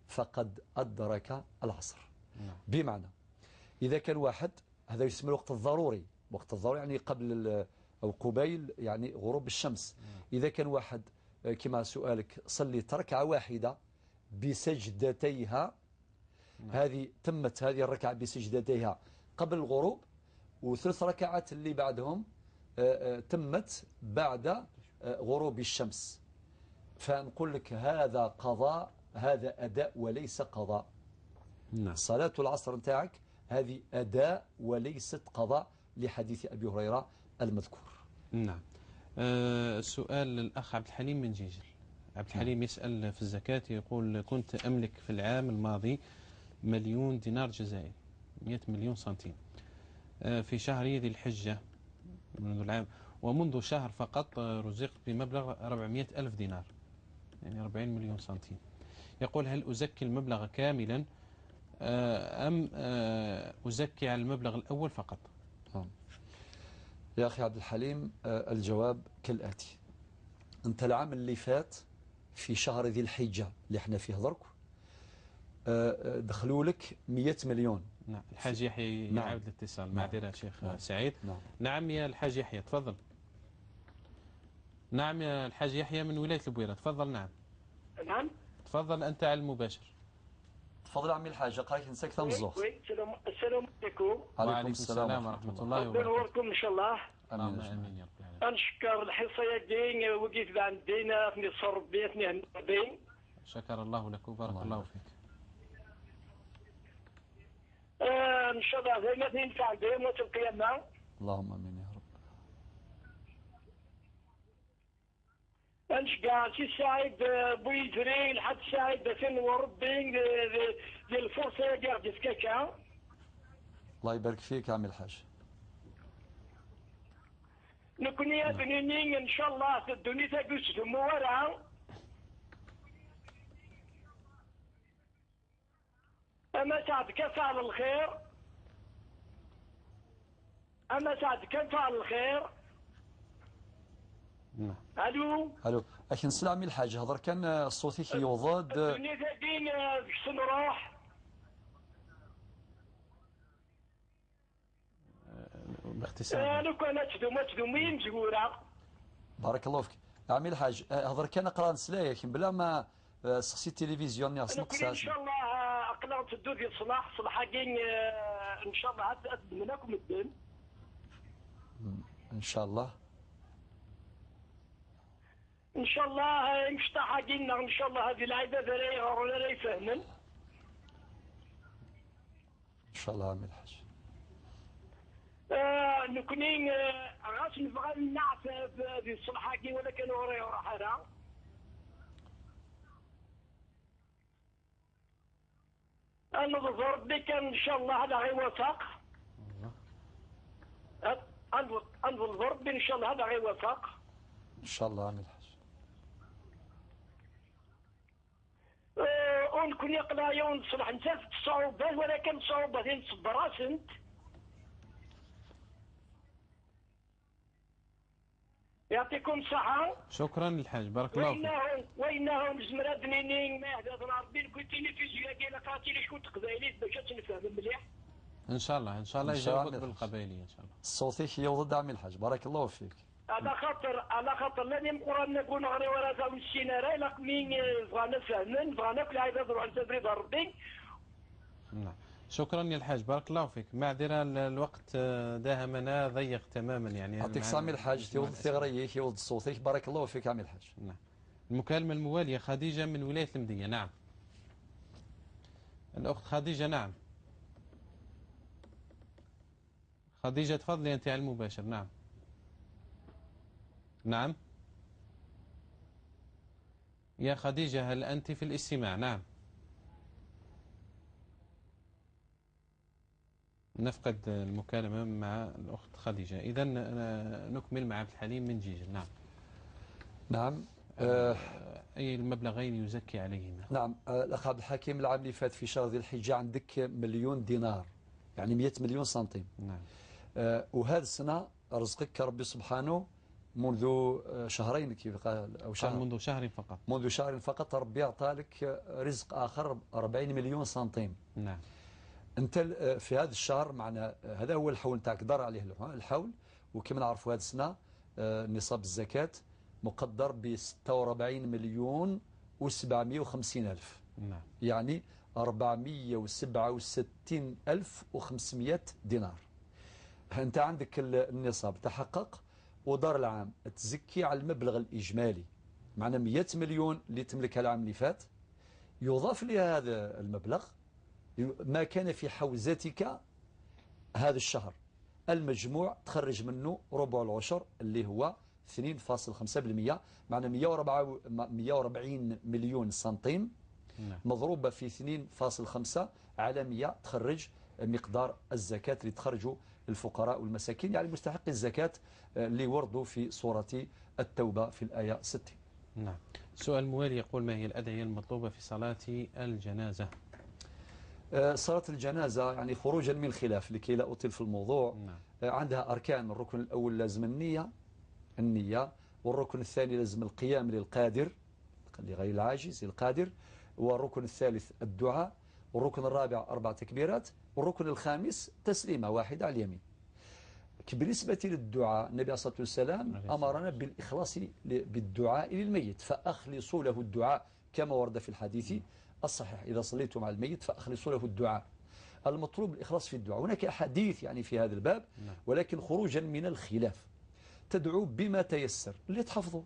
فقد أدرك العصر. بمعنى إذا كان واحد، هذا يسمى الوقت الضروري، وقت الضروري يعني قبل أو قبيل يعني غروب الشمس. إذا كان واحد كما سؤالك صليت ركعة واحدة بسجدتيها، هذه تمت هذه الركعة بسجدتيها قبل الغروب، وثلاث ركعات اللي بعدهم تمت بعد غروب الشمس، فنقول لك هذا قضاء، هذا أداء وليس قضاء. نعم. صلاة العصر نتاعك هذه أداء وليست قضاء لحديث أبي هريرة المذكور. نعم. سؤال للأخ عبد الحليم من جيجل. عبد الحليم يسأل في الزكاة، يقول كنت أملك في العام الماضي 1,000,000 دينار جزائري، 100 مليون سنتيم، في شهر ذي الحجة منذ العام، ومنذ شهر فقط رزقت بمبلغ 400,000 دينار، يعني 40 مليون سنتيم. يقول هل أزكي المبلغ كاملا أم أزكي على المبلغ الأول فقط؟ يا أخي عبد الحليم، الجواب كالآتي: أنت العام اللي فات في شهر ذي الحجة اللي احنا فيه درك دخلوا لك 100 مليون. نعم. الحاج يحيى يعاود الاتصال. معذرة شيخ سعيد. نعم يا الحاج يحيى تفضل. نعم يا الحاج يحيى من ولاية البويرة تفضل. نعم. نعم. تفضل أنت على المباشر. تفضل عمي الحاج، قرايك نساك ثمزوخ. السلام عليكم. وعليكم السلام ورحمة الله وبركاته. نوركم إن شاء الله. آمين يا رب العالمين. نشكر الحصة دين وقيت عندنا في نصر بيتنا هنا. شكر الله لك وبارك الله فيك. إن شاء الله زي ما تنفع بهم وتبقينا. اللهم آمين يا رب. نشكر شي سعيد بويدري لحد سعيد بسن وربي دي الفرصة ديال ديسكاكا. الله يبارك فيك يا عمي الحاج. نكون يا بنيني إن شاء الله في الدنيا تجوز موارا. أما سعد كفعل الخير، أما سعد كفعل الخير. نعم. الو اخي نسلامي الحاج هضر كان صوتك يوضاد. الدنيا تدين باش نروح باختصار. لو كان تدومين مزورة. بارك الله فيك عمي الحاج. هضر كان قرا نسلايك بلا ما سقسي التلفزيون يا سنقساس. ان شاء الله اقنعت الدود ديال صلاح كاين ان شاء الله عاد منكم الدين ان شاء الله. ان شاء الله مشطحه قلنا ان شاء الله هذه العيبه ولا يفهمن إن شاء الله عمي الحاج. نكونين غاس نبغى نعرف في الصلحاكي ولا كانوا ورايا ورا حدا انا بظهر بك ان شاء الله هذا غيوافق انظر ربي ان شاء الله هذا غيوافق إن شاء الله عمي الحاج. ونكون يقضى يوم نصلح نساف الصعوبات ولكن الصعوبات نصبر راسنت يعطيكم الصحة. شكرا للحاج، بارك الله فيك. وإنهم زمرات نينين ما يهدرون ربي قلت لي في زيادة لا قاتلي شكون تقبايلي باش نفهم مليح. إن شاء الله إن شاء الله يجاوبك بالقبائلية إن شاء الله. صوتك يوضد عمي الحاج، بارك الله فيك. على خاطر لاني مقرن نكون نغري ورا ذا السيناريو لك مين بغانا فهمن بغانا كل عيبه نروح لتدريب ربي. نعم شكرا يا الحاج، بارك الله فيك. معذرة الوقت داهمنا ضيق تماما يعني. يعطيك عمي الحاج، يوضد ثغريك يوضد صوتك، بارك الله فيك عمي الحاج. نعم. المكالمة الموالية خديجة من ولاية المدينة. نعم الأخت خديجة. نعم خديجة تفضلي أنت على المباشر. نعم نعم يا خديجة هل أنت في الاستماع؟ نعم نفقد المكالمة مع الأخت خديجة. إذا نكمل مع عبد الحليم من جيجل. نعم نعم أي المبلغين يزكي عليهما؟ نعم الأخ عبد الحكيم العام اللي فات في شهر ذي الحجة عندك 1,000,000 دينار يعني 100 مليون سنتيم. نعم وهذه السنة رزقك ربي سبحانه منذ شهرين كيف قال أو شهر، منذ شهر فقط. منذ شهر فقط ربي أعطى لك رزق آخر 40 مليون سنتيم. نعم أنت في هذا الشهر معنا هذا هو الحول نتاعك دار عليه الحول. وكما نعرفوا هذه السنة نصاب الزكاة مقدر ب 46 مليون و750 ألف. نعم يعني 467,500 دينار. أنت عندك النصاب تحقق ودار العام تزكي على المبلغ الإجمالي معنا 100 مليون اللي تملكها العام اللي فات، يضاف لهذا المبلغ ما كان في حوزتك هذا الشهر، المجموع تخرج منه ربع العشر اللي هو 2.5%، معنا 140 مليون سنتيم مضروبة في 2.5 على 100 تخرج مقدار الزكاة اللي تخرجوا الفقراء والمساكين يعني مستحق الزكاة اللي وردوا في سورة التوبة في الآية 60. نعم. سؤال موالي يقول ما هي الأدعية المطلوبة في صلاة الجنازة؟ صلاة الجنازة يعني خروجا من الخلاف لكي لا أطيل في الموضوع. نعم. عندها أركان. الركن الأول لازم النية، والركن الثاني لازم القيام للقادر لغير العاجز القادر، والركن الثالث الدعاء، والركن الرابع 4 تكبيرات، والركن الخامس تسليمة واحدة على اليمين. بالنسبة للدعاء النبي عليه الصلاة والسلام أمرنا بالإخلاص بالدعاء للميت، فأخلصوا له الدعاء كما ورد في الحديث الصحيح إذا صليتم على الميت فأخلصوا له الدعاء. المطلوب الإخلاص في الدعاء. هناك أحاديث يعني في هذا الباب، ولكن خروجا من الخلاف تدعو بما تيسر اللي تحفظه.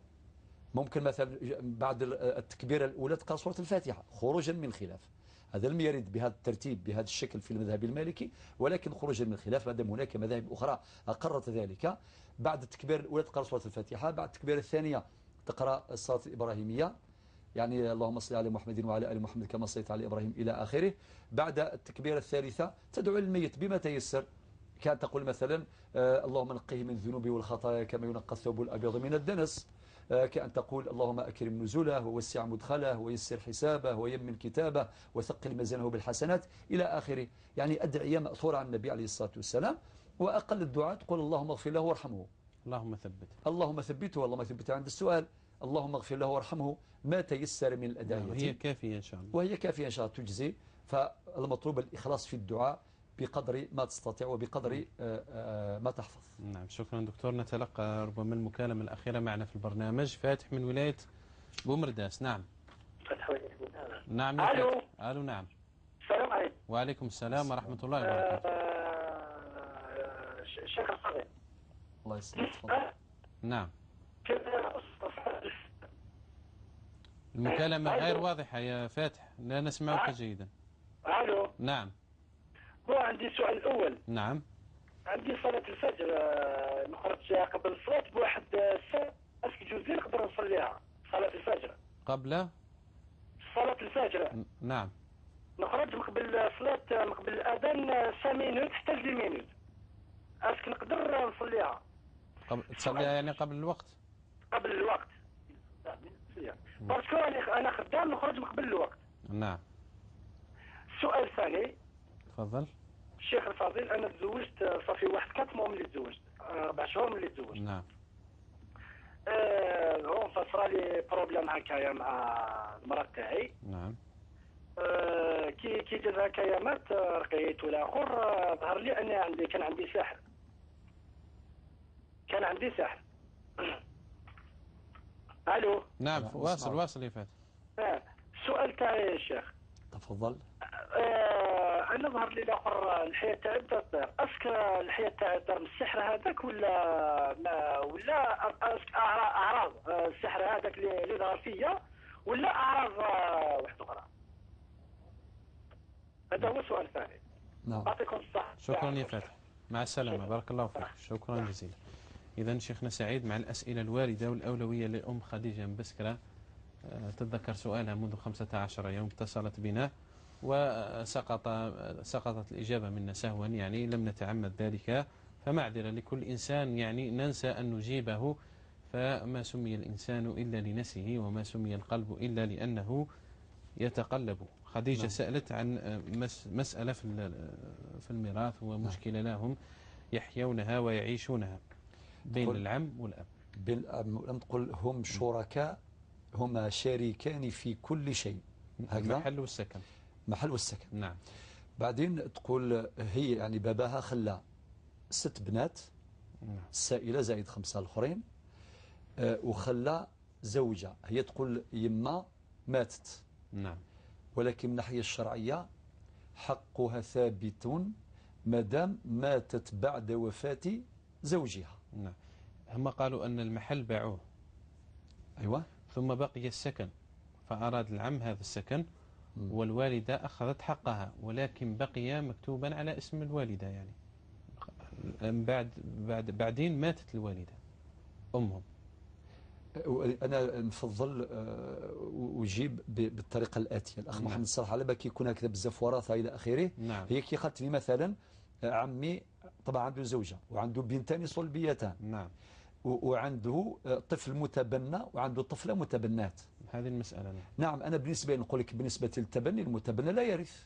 ممكن مثلا بعد التكبيرة الأولى تقرأ سورة الفاتحة خروجا من الخلاف، هذا لم يرد بهذا الترتيب بهذا الشكل في المذهب المالكي، ولكن خروجا من الخلاف ما دام هناك مذاهب أخرى أقرت ذلك. بعد التكبير الأولى تقرأ سورة الفاتحة، بعد التكبيرة الثانية تقرأ الصلاة الإبراهيمية يعني اللهم صل على محمد وعلى آل محمد كما صليت على إبراهيم إلى آخره. بعد التكبيرة الثالثة تدعو الميت بما تيسر، كان تقول مثلا اللهم نقيه من الذنوب والخطايا كما ينقى الثوب الأبيض من الدنس، كأن تقول اللهم أكرم نزوله ووسع مدخله ويسر حسابه ويمن كتابه وثقل ميزانه بالحسنات إلى آخره. يعني أدعية مأثورة عن النبي عليه الصلاة والسلام. وأقل الدعاء تقول اللهم اغفر له وارحمه، اللهم ثبت، اللهم ثبته، اللهم ثبته عند السؤال، اللهم اغفر له وارحمه، ما تيسر من الأدعية. هي كافية إن شاء الله، وهي كافية إن شاء الله تجزي. فالمطلوب الإخلاص في الدعاء بقدر ما تستطيع وبقدر ما تحفظ. نعم شكرا دكتور. نتلقى ربما المكالمة الأخيرة معنا في البرنامج. فاتح من ولاية بومرداس. نعم نعم الو. الو نعم. السلام عليكم. وعليكم السلام ورحمة الله وبركاته. شيخ الصغير الله يسلمك. تفضل. نعم المكالمة غير واضحة يا فاتح، لا نسمعك جيدا. الو. نعم. هو عندي سؤال الاول. نعم. عندي صلاة الفجر نخرج قبل الصلاة بواحد الساعة، اسك جوز لي نقدر نصليها صلاة الفجر قبل صلاة الفجر. نعم. نخرج قبل صلاة قبل الأذان 5 مينوت حتى 2 مينوت، اسك نقدر نصليها تصليها يعني قبل الوقت؟ قبل الوقت باسكو انا خدام نخرج قبل الوقت. نعم. السؤال الثاني. تفضل. الشيخ الفاضل، انا تزوجت صافي واحد 4 موا ملي تزوجت، 4 شهور ملي تزوجت. نعم. هون فصرا لي بروبليم هكايا مع المراه تاعي. نعم. كي جات هكايا مات رقيت والاخر ظهر لي ان كان عندي سحر. الو. نعم واصل يا فاتح. السؤال تاعي يا شيخ. تفضل. انا ظهر لي الاخر الحياه تاعي بدات تطير، اسك الحياه تاعي طار من السحر هذاك ولا اسك اعراض السحر هذاك اللي ظهر فيا، ولا اعراض واحده اخرى؟ هذا هو السؤال الثاني. نعم. يعطيكم الصحه. شكرا يا فاتح، مع السلامة، بارك الله فيك، شكرا جزيلا. إذا شيخنا سعيد مع الأسئلة الواردة، والأولوية لأم خديجة مبسكرة، تتذكر سؤالها منذ 15 يوم اتصلت بنا وسقطت الإجابة منا سهوا، يعني لم نتعمد ذلك، فمعذرة لكل إنسان، يعني ننسى أن نجيبه، فما سمي الإنسان إلا لنفسه، وما سمي القلب إلا لأنه يتقلب. خديجة سألت عن مسألة في الميراث، ومشكلة لهم يحيونها ويعيشونها بين العم والأب. بين الأب والأب تقول هم شركاء، هما شريكان في كل شيء، هكذا محل والسكن. محل والسكن. نعم. بعدين تقول هي يعني باباها خلى 6 بنات، السائلة زائد 5 الآخرين، وخلى زوجة، هي تقول يما ماتت. نعم. ولكن من الناحية الشرعية حقها ثابت مادام ماتت بعد وفاة زوجها. نعم. هم قالوا أن المحل باعوه. أيوة. ثم بقي السكن، فأراد العم هذا السكن، والوالدة أخذت حقها، ولكن بقي مكتوبا على اسم الوالدة، يعني بعدين ماتت الوالدة أمهم. أنا نفضل أجيب بالطريقة الآتية. الأخ محمد صالح على بالك يكون هكذا بزاف وراثة إلى آخره. نعم. هي كي قالت لي مثلا عمي طبعا عنده زوجة وعنده بنتان صلبيتان. نعم. وعنده طفل متبنى وعنده طفلة متبنات. هذه المسألة. نعم. أنا بالنسبة نقول لك بالنسبة للتبني، المتبنى لا يرث.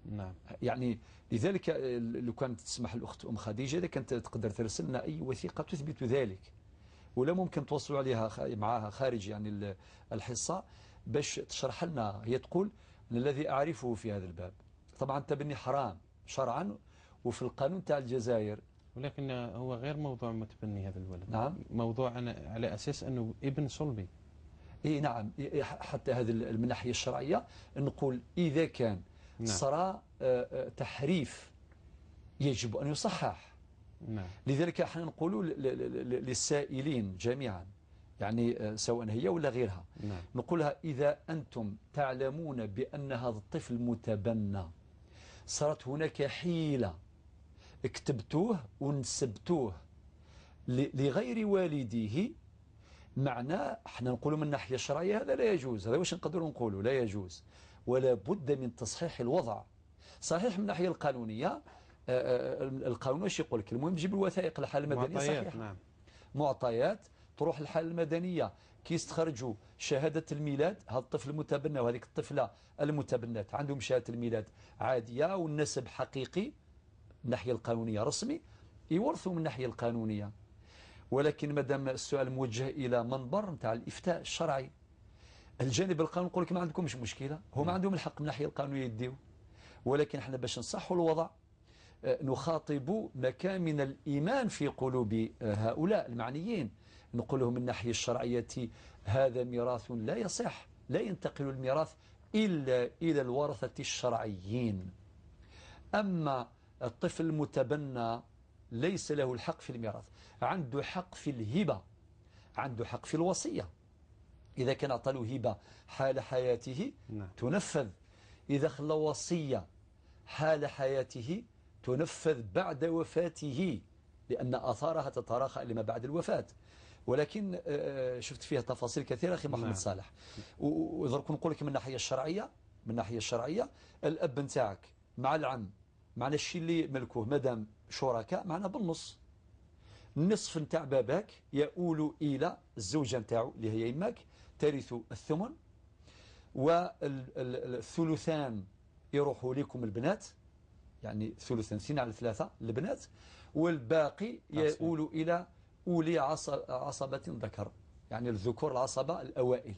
نعم. يعني لذلك لو كانت تسمح الأخت أم خديجة إذا كانت تقدر ترسل لنا أي وثيقة تثبت ذلك، ولا ممكن توصلوا عليها معها خارج يعني الحصة باش تشرح لنا. هي تقول أن الذي أعرفه في هذا الباب، طبعا التبني حرام شرعا وفي القانون تاع الجزائر، ولكن هو غير موضوع متبني هذا الولد. نعم. موضوع على أساس أنه ابن صلبي. إيه نعم. حتى هذا من الناحية الشرعية نقول إذا كان صرا تحريف يجب أن يصحح. نعم. لذلك احنا نقول للسائلين جميعا، يعني سواء هي ولا غيرها، نعم. نقولها إذا أنتم تعلمون بأن هذا الطفل متبنى، صارت هناك حيلة اكتبتوه ونسبتوه لغير والديه، معناه احنا نقول من الناحية الشرعية هذا لا يجوز. هذا واش نقدروا نقولوا لا يجوز، ولا بد من تصحيح الوضع. صحيح من الناحية القانونية، القانون واش يقول لك؟ المهم تجيب الوثائق الحالة المدنية صحيحة. نعم. معطيات تروح الحالة المدنية كي يستخرجوا شهادة الميلاد، هذا الطفل المتبنى وهذيك الطفلة المتبنات عندهم شهادة الميلاد عادية والنسب حقيقي من الناحية القانونية رسمي، يورثوا من الناحية القانونية. ولكن مادام السؤال موجه إلى منبر نتاع الإفتاء الشرعي، الجانب القانوني يقول لك ما عندكمش مشكلة، هم عندهم الحق من الناحية القانونية يديو، ولكن احنا باش نصحوا الوضع نخاطب مكان من الإيمان في قلوب هؤلاء المعنيين، نقول لهم من الناحية الشرعية هذا ميراث لا يصح، لا ينتقل الميراث إلا إلى الورثة الشرعيين. أما الطفل المتبنى ليس له الحق في الميراث، عنده حق في الهبة، عنده حق في الوصية. إذا كان أعطى هبة حال حياته نعم. تنفذ، إذا خلى وصية حال حياته تنفذ بعد وفاته، لأن آثارها تتراخى لما بعد الوفاة. ولكن شفت فيها تفاصيل كثيرة أخي محمد صالح. وإذا نقول لك من الناحية الشرعية، من الناحية الشرعية الأب نتاعك مع العم معنا الشيء اللي ملكوه مادام شركاء معنا بالنص. النصف نتاع باباك يؤول إلى الزوجة نتاعو اللي هي يماك، ترث الثمن، والثلثان يروحوا لكم البنات، يعني ثلثان 2/3 البنات، والباقي يؤول إلى أولي عصبة ذكر، يعني الذكور العصبة الأوائل.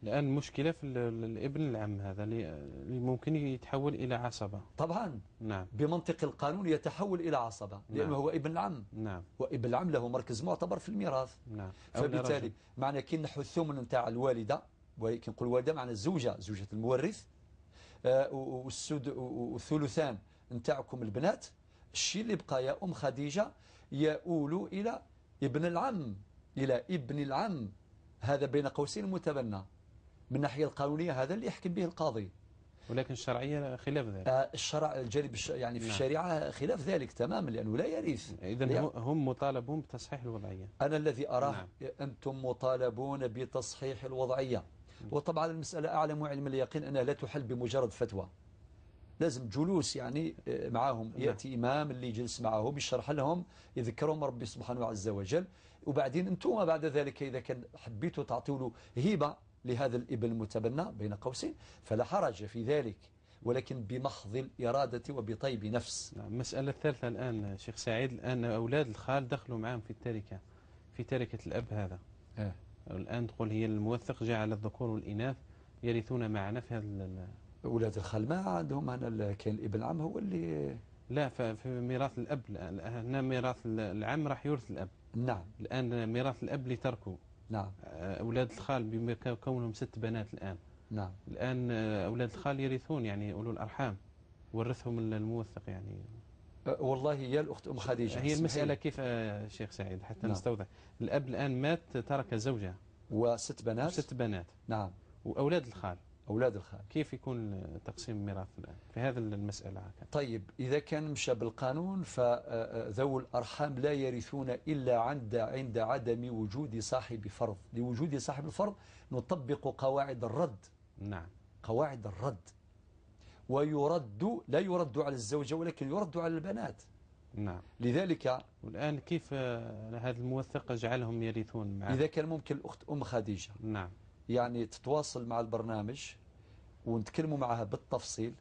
الآن مشكلة في الابن العم هذا اللي ممكن يتحول إلى عصبة. طبعا نعم. بمنطق القانون يتحول إلى عصبة، لأنه نعم. هو ابن العم. نعم. وابن العم له مركز معتبر في الميراث. نعم. فبالتالي معنى كي نحو الثمن نتاع الوالدة، ولكن نقول والدة معنى الزوجة، زوجة المورث، والثلثان نتاعكم البنات، الشيء اللي بقى يا أم خديجة يؤول إلى ابن العم، إلى ابن العم. هذا بين قوسين متبنى من الناحية القانونية، هذا اللي يحكم به القاضي. ولكن الشرعية خلاف ذلك. الشرع الجانب يعني في الشريعة خلاف ذلك تماما، لأنه لا يرث. إذن هم مطالبون بتصحيح الوضعية. أنا الذي أراه أنتم مطالبون بتصحيح الوضعية. وطبعا المسألة أعلم علم اليقين أنها لا تحل بمجرد فتوى، لازم جلوس يعني معهم، يأتي إمام اللي يجلس معهم يشرح لهم، يذكرهم ربي سبحانه عز وجل. وبعدين أنتم بعد ذلك إذا كان حبيتوا تعطوا له هبة لهذا الابن المتبنى بين قوسين فلا حرج في ذلك، ولكن بمحض الإرادة وبطيب نفس. المسألة الثالثة الآن شيخ سعيد، الآن أولاد الخال دخلوا معهم في التركة، في تركة الأب هذا. الآن تقول هي الموثق جعل الذكور والإناث يرثون معنا في هذا. أولاد الخال ما عندهم، أنا كان الابن العم هو اللي لا، في ميراث الأب الآن. هنا ميراث العم راح يورث الأب. نعم. الآن ميراث الأب اللي تركوا. نعم. أولاد الخال بكونهم 6 بنات الآن. نعم. الآن أولاد الخال يرثون، يعني أولو الأرحام ورثهم الموثق يعني. والله يا الأخت أم خديجة، هي المسألة كيف شيخ سعيد حتى نستوضح. الأب الآن مات ترك زوجة و6 بنات. 6 بنات. نعم. وأولاد الخال. أولاد الخال كيف يكون تقسيم الميراث الآن في هذه المسألة؟ طيب إذا كان مشى بالقانون فذو الأرحام لا يرثون إلا عند عدم وجود صاحب فرض. لوجود صاحب الفرض نطبق قواعد الرد. نعم. قواعد الرد. ويرد، لا يرد على الزوجة ولكن يرد على البنات. نعم. لذلك والآن كيف هذا الموثق جعلهم يرثون معه؟ إذا كان ممكن الأخت أم خديجة نعم يعني تتواصل مع البرنامج ونتكلموا معها بالتفصيل،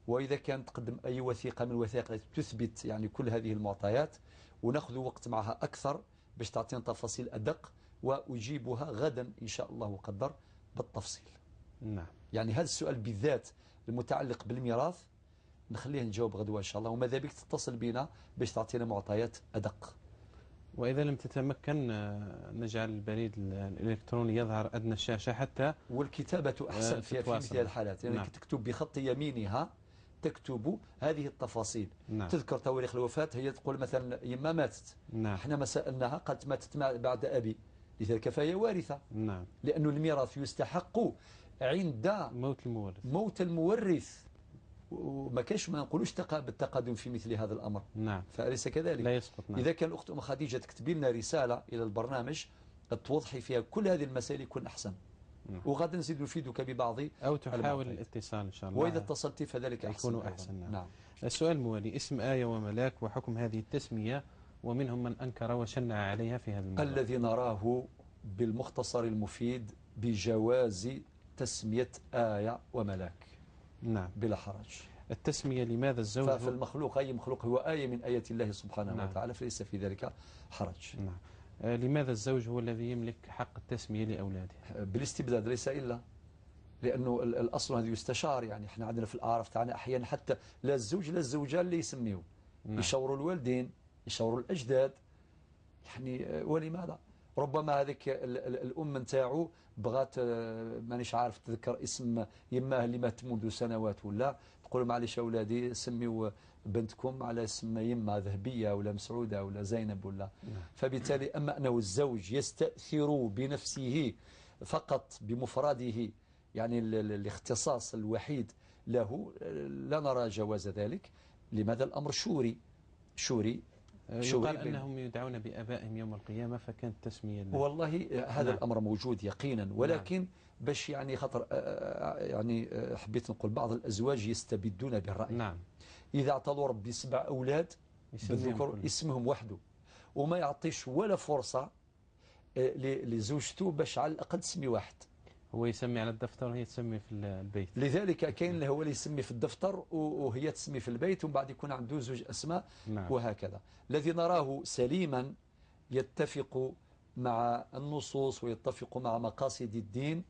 وإذا كان تقدم أي وثيقة من الوثائق تثبت يعني كل هذه المعطيات، ونأخذ وقت معها أكثر باش تعطينا تفاصيل أدق، وأجيبها غدا إن شاء الله وقدر بالتفصيل. نعم. يعني هذا السؤال بالذات المتعلق بالميراث نخليه نجاوب غدوة إن شاء الله، وماذا بك تتصل بنا باش تعطينا معطيات أدق. وإذا لم تتمكن نجعل البريد الإلكتروني يظهر أدنى الشاشة حتى، والكتابة أحسن في مثل الحالات، يعني نعم. تكتب بخط يمينها، تكتب هذه التفاصيل. نعم. تذكر تواريخ الوفاة، هي تقول مثلا يما ماتت. نعم. احنا ما سألناها قالت ماتت بعد أبي، لذلك فهي وارثة. نعم. لأن الميراث يستحق عند موت المورث، وما كاش ما نقولوش بالتقدم في مثل هذا الأمر. نعم. فأليس كذلك؟ لا يسقط. نعم. إذا كان الأخت أم خديجة تكتبي لنا رسالة إلى البرنامج توضحي فيها كل هذه المسائل يكون أحسن. نعم. وغدا نزيد نفيدك ببعض أو تحاول الاتصال إن شاء الله، وإذا اتصلت فذلك يكون أحسن. نعم. نعم. السؤال الموالي: اسم آية وملاك وحكم هذه التسمية، ومنهم من أنكر وشنع عليها في هذا الموضوع. الذي نراه بالمختصر المفيد بجواز تسمية آية وملاك. نعم. بلا حرج. التسمية لماذا الزوج؟ ففي المخلوق أي مخلوق هو آية من آيات الله سبحانه نعم. وتعالى، فليس في ذلك حرج. نعم. لماذا الزوج هو الذي يملك حق التسمية لأولاده؟ بالاستبداد ليس إلا، لأنه الأصل هذا يستشار. يعني احنا عندنا في الأعراف تاعنا أحيانا حتى لا الزوج لا الزوجة اللي يسميوا. نعم. يشاوروا الوالدين، يشاوروا الأجداد، يعني ولماذا؟ ربما هذيك الأم نتاعو بغات مانيش عارف تذكر اسم يماه اللي مات منذ سنوات، ولا تقول معليش أولادي سميوا بنتكم على اسم يما ذهبية ولا مسعودة ولا زينب ولا. فبالتالي أما أنه الزوج يستأثر بنفسه فقط بمفرده يعني الاختصاص الوحيد له لا نرى جواز ذلك. لماذا؟ الأمر شوري يقال أنهم يدعون بآبائهم يوم القيامة فكانت تسمية والله هذا نعم. الأمر موجود يقينا، ولكن نعم. باش يعني خطر يعني حبيت نقول بعض الأزواج يستبدون بالرأي. نعم. إذا اعطوا ربي 7 أولاد بالذكر اسمهم وحده وما يعطيش ولا فرصة لزوجته باش على الأقل تسمي واحد. هو يسمي على الدفتر وهي تسمي في البيت. لذلك كاين هو اللي يسمي في الدفتر وهي تسمي في البيت، ومن بعد يكون عنده زوج أسماء. نعم. وهكذا الذي نراه سليما يتفق مع النصوص ويتفق مع مقاصد الدين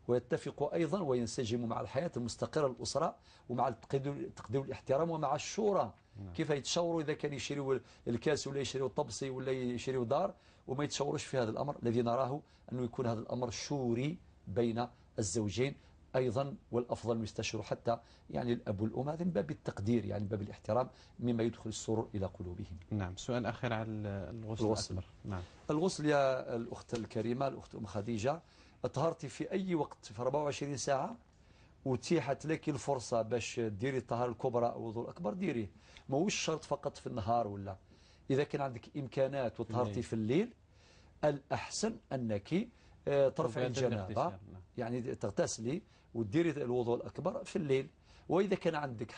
ويتفق أيضا وينسجم مع الحياة المستقرة الأسرة ومع التقدير والاحترام ومع الشورى. نعم. كيف يتشاوروا إذا كان يشريوا الكاس ولا يشريوا الطبسي ولا يشريوا دار وما يتشاوروش في هذا الأمر. الذي نراه أنه يكون هذا الأمر شوري بين الزوجين أيضا، والأفضل يستشير حتى يعني الأب والأم، هذا من باب التقدير يعني من باب الاحترام مما يدخل السرور إلى قلوبهم. نعم. سؤال آخر على الغسل الأكبر. نعم. الغسل يا الأخت الكريمة الأخت أم خديجة، طهرتي في أي وقت في 24 ساعة وتيحت لك الفرصة باش ديري الطهارة الكبرى أو الوضوء الأكبر ديريه، ما هوش شرط فقط في النهار. ولا إذا كان عندك إمكانات وطهرتي في الليل الأحسن أنك ترفع الجنابة يعني تغتسلي وتديري الوضوء الأكبر في الليل. وإذا كان عندك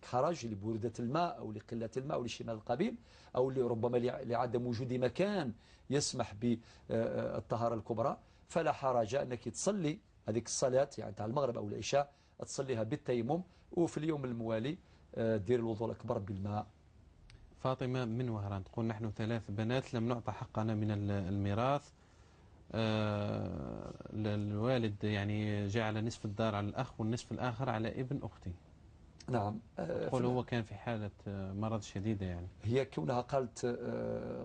حرج لبردة الماء أو لقلة الماء أو لشيء من القبيل أو ربما لعدم وجود مكان يسمح بالطهارة الكبرى، فلا حرج أنك تصلي هذيك الصلاة يعني تاع المغرب أو العشاء تصليها بالتيمم، وفي اليوم الموالي دير الوضوء الأكبر بالماء. فاطمة من وهران تقول نحن 3 بنات لم نعطى حقنا من الميراث. الوالد يعني جعل نصف الدار على الأخ والنصف الآخر على ابن أختي. نعم. تقول هو كان في حالة مرض شديدة يعني. هي كونها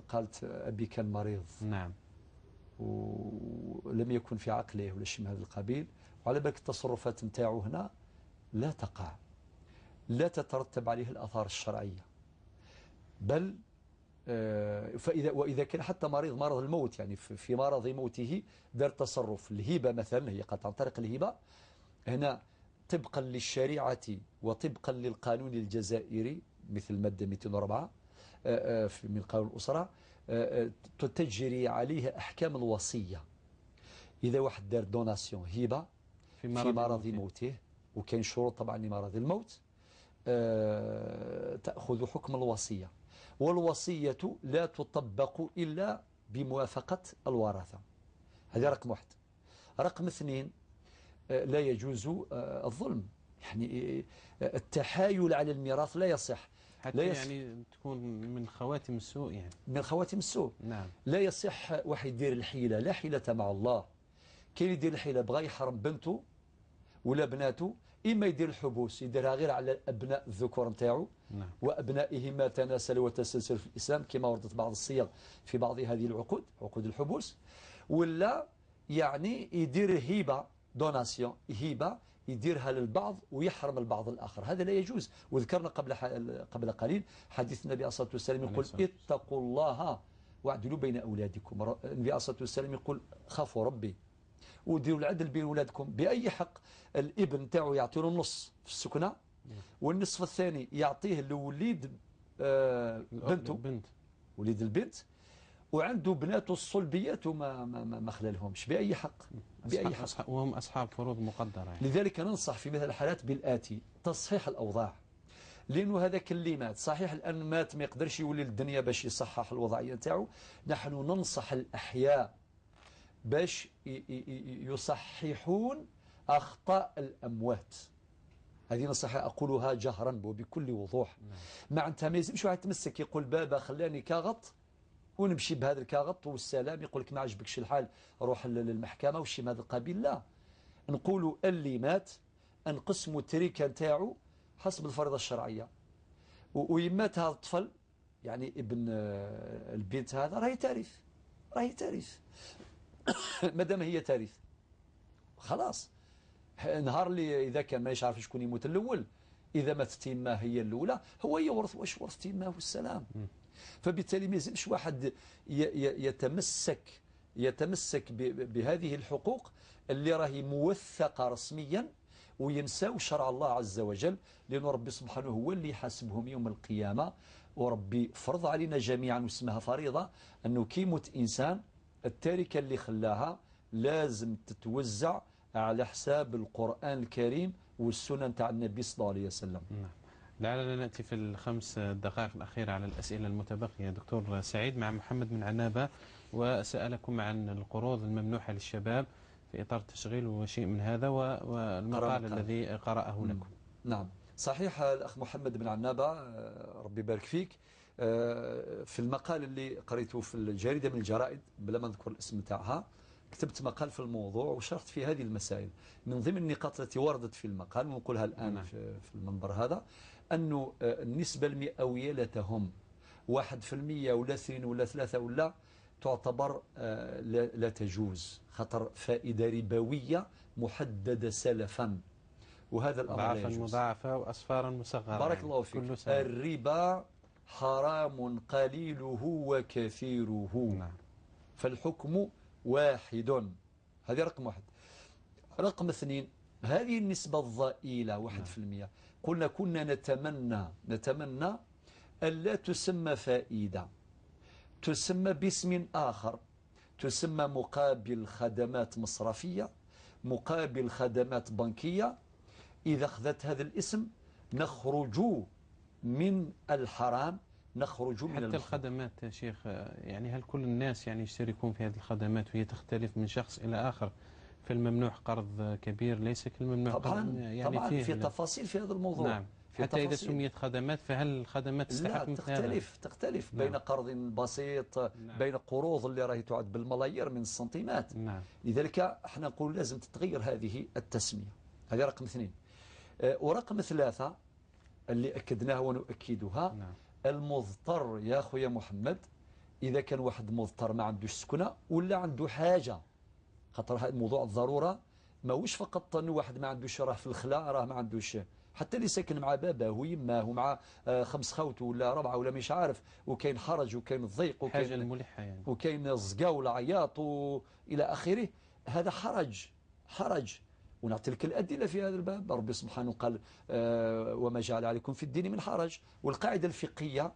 قالت أبي كان مريض. نعم. ولم يكن في عقله ولا شيء من هذا القبيل، وعلى بالك التصرفات نتاعو هنا لا تقع، لا تترتب عليه الآثار الشرعية، بل وإذا كان حتى مرض الموت يعني في مرض موته دار تصرف. الهبة مثلا هي قد عن طريق الهبة هنا طبقا للشريعة وطبقا للقانون الجزائري مثل المادة 204 من قانون الأسرة تجري عليها أحكام الوصية. إذا واحد دار دوناسيون هبة في مرض موته وكان شروط طبعا لمرض الموت تأخذ حكم الوصية، والوصية لا تطبق إلا بموافقة الورثة. هذا رقم 1. رقم 2 لا يجوز الظلم، يعني التحايل على الميراث لا يصح حتى لا يعني تكون من خواتم السوء يعني من خواتم السوء. نعم. لا يصح واحد يدير الحيلة، لا حيلة مع الله. كاين يدير الحيلة بغى يحرم بنته ولا بناته، إما يدير الحبوس يديرها غير على أبناء الذكور نتاعو. نعم. وأبنائه ما تناسل وتسلسل في الإسلام كما وردت بعض الصيغ في بعض هذه العقود، عقود الحبوس. ولا يعني يدير هبة دوناسيون، هبة يديرها للبعض ويحرم البعض الآخر، هذا لا يجوز. وذكرنا قبل قليل حديث النبي عليه الصلاة والسلام يقول اتقوا الله واعدلوا بين أولادكم. النبي عليه الصلاة والسلام يقول خافوا ربي وديروا العدل بين أولادكم. بأي حق الابن تاعو يعطيه النص في السكنة والنصف الثاني يعطيه لوليد بنته وليد البنت، وعنده بناته الصلبيات وما خلالهمش بأي حق. بأي حق وهم أصحاب فروض مقدرة يعني. لذلك ننصح في مثل الحالات بالآتي: تصحيح الأوضاع، لأنه هذاك اللي مات صحيح الآن مات ما يقدرش يولي للدنيا باش يصحح الوضعية نتاعو. نحن ننصح الأحياء باش يصححون أخطاء الأموات. هذه نصيحة أقولها جهرا وبكل وضوح. معناتها ما يلزمش واحد يتمسك يقول بابا خلاني كاغط ونمشي بهذا الكاغط والسلام، يقول لك ما عجبكش الحال روح للمحكمة وشي من هذا القبيل. لا، نقولوا اللي مات انقسموا التركة نتاعو حسب الفريضة الشرعية، ويمات هذا الطفل يعني ابن البنت هذا راهي تاريث مادام هي تاريث خلاص. نهار اللي إذا كان ما يعرف شكون يموت الأول، إذا ماتت تيماه هي الأولى هو يورث، واش ورث تيماه والسلام. فبالتالي ما يلزمش واحد يتمسك يتمسك بهذه الحقوق اللي راهي موثقة رسميا، وينساو شرع الله عز وجل، لأن ربي سبحانه هو اللي يحاسبهم يوم القيامة. وربي فرض علينا جميعا واسمها فريضة أنه كي يموت إنسان التركة اللي خلاها لازم تتوزع على حساب القرآن الكريم والسنة تاع النبي صلى الله عليه وسلم. لعلنا نأتي في الخمس دقائق الأخيرة على الأسئلة المتبقية. دكتور سعيد، مع محمد من عنابة، وسألكم عن القروض الممنوحة للشباب في إطار التشغيل وشيء من هذا، والمقال الذي قرأه لكم. نعم صحيح الأخ محمد بن عنابة، ربي يبارك فيك. في المقال اللي قريته في الجريدة من الجرائد بلا ما نذكر الاسم تاعها، كتبت مقال في الموضوع وشرحت في هذه المسائل. من ضمن النقاط التي وردت في المقال ونقولها الآن في المنبر هذا، أنه النسبة المئوية لا تهم 1% ولا 2 ولا 3 ولا تعتبر لا تجوز، خطر فائدة ربوية محددة سلفا، وهذا الأمر لا يجوز. مضاعفة وأصفارا مصغرة. بارك الله فيك. الربا حرام قليله وكثيره. نعم. فالحكم واحد. هذه رقم واحد. رقم 2، هذه النسبة الضئيلة 1%، قلنا كنا نتمنى ألا تسمى فائدة، تسمى باسم آخر، تسمى مقابل خدمات مصرفية، مقابل خدمات بنكية. إذا أخذت هذا الاسم نخرج من الحرام، نخرج من حتى الخدمات يا شيخ، يعني هل كل الناس يعني يشتركون في هذه الخدمات وهي تختلف من شخص إلى آخر؟ في الممنوع قرض كبير ليس كالممنوع طبعا يعني طبعا فيه في تفاصيل في هذا الموضوع. نعم. حتى إذا سميت خدمات، فهل الخدمات تستحق مثل هذا؟ تختلف بين قرض بسيط، بين قروض اللي راهي تعد بالملايير من السنتيمات. نعم. لذلك احنا نقول لازم تتغير هذه التسمية. هذه رقم 2. ورقم 3 اللي أكدناها ونؤكدها، نعم. المضطر يا أخويا محمد، إذا كان واحد مضطر ما عندوش سكنة ولا عنده حاجة، خاطر موضوع الضرورة ماهوش فقط أنه واحد ما عندوش راه في الخلاء راه ما عندوش، حتى اللي ساكن مع باباه ويماه ومع 5 خوت ولا 4 ولا مش عارف، وكاين حرج وكاين الضيق حاجة الملحة يعني، وكاين الزقا والعياط إلى آخره. هذا حرج. ونعطي لك الأدلة في هذا الباب. ربي سبحانه قال وما جعل عليكم في الدين من حرج، والقاعدة الفقهية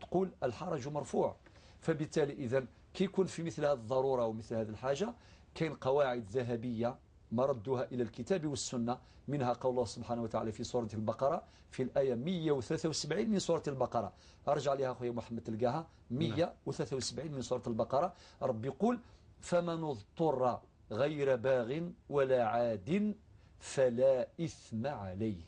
تقول الحرج مرفوع. فبالتالي إذن كي يكون في مثل هذه الضرورة ومثل هذه الحاجة، كاين قواعد ذهبية مردها إلى الكتاب والسنة، منها قول الله سبحانه وتعالى في سورة البقرة في الآية 173 من سورة البقرة. أرجع لها أخوي محمد تلقاها 173 من سورة البقرة. رب يقول فمن اضطر غير باغ ولا عاد فلا إثم عليه.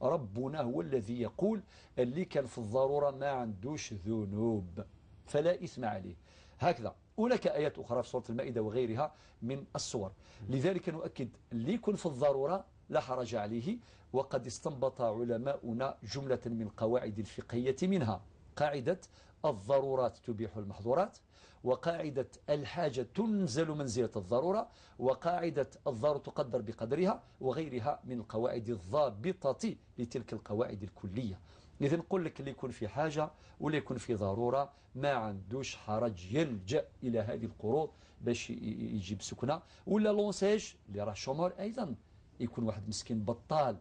ربنا هو الذي يقول اللي كان في الضرورة ما عندوش ذنوب فلا إثم عليه. هكذا. هناك آيات أخرى في سورة المائدة وغيرها من الصور. لذلك نؤكد اللي يكون في الضرورة لا حرج عليه. وقد استنبط علماؤنا جملة من القواعد الفقهية، منها قاعدة الضرورات تبيح المحظورات، وقاعدة الحاجة تنزل منزلة الضرورة، وقاعدة الضرورة تقدر بقدرها، وغيرها من القواعد الضابطة لتلك القواعد الكلية. إذن نقول لك اللي يكون في حاجة ولا يكون في ضرورة ما عندوش حرج يلجأ إلى هذه القروض باش يجيب سكنة. ولا لونساج اللي راه شومور أيضا، يكون واحد مسكين بطال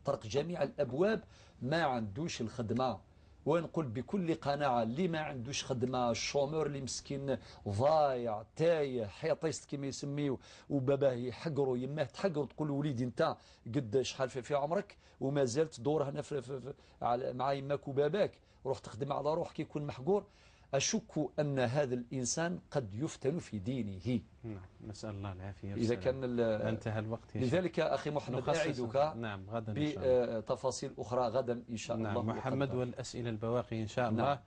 طرق جميع الأبواب ما عندوش الخدمة. ونقول بكل قناعة اللي ما عندوش خدمة، الشومور اللي مسكين ضايع تايه حيطيست كما يسميو، وباباه يحقروا يماه تحقر، تقول وليدي انت قد شحال في عمرك وما زلت دور هنا مع يماك وباباك، روح تخدم على روحك يكون محقور. أشك أن هذا الإنسان قد يفتن في دينه. نعم، نسأل الله العافية. إذا كان انتهى الوقت. لذلك أخي محمد أعدك نعم غدا بتفاصيل أخرى غدا إن شاء الله. نعم محمد، والأسئلة البواقي إن شاء الله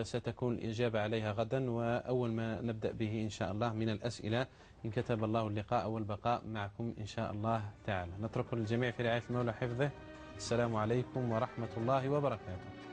ستكون الإجابة عليها غدا. وأول ما نبدأ به إن شاء الله من الأسئلة إن كتب الله اللقاء والبقاء معكم إن شاء الله تعالى. نترك للجميع في رعاية المولى حفظه. السلام عليكم ورحمة الله وبركاته.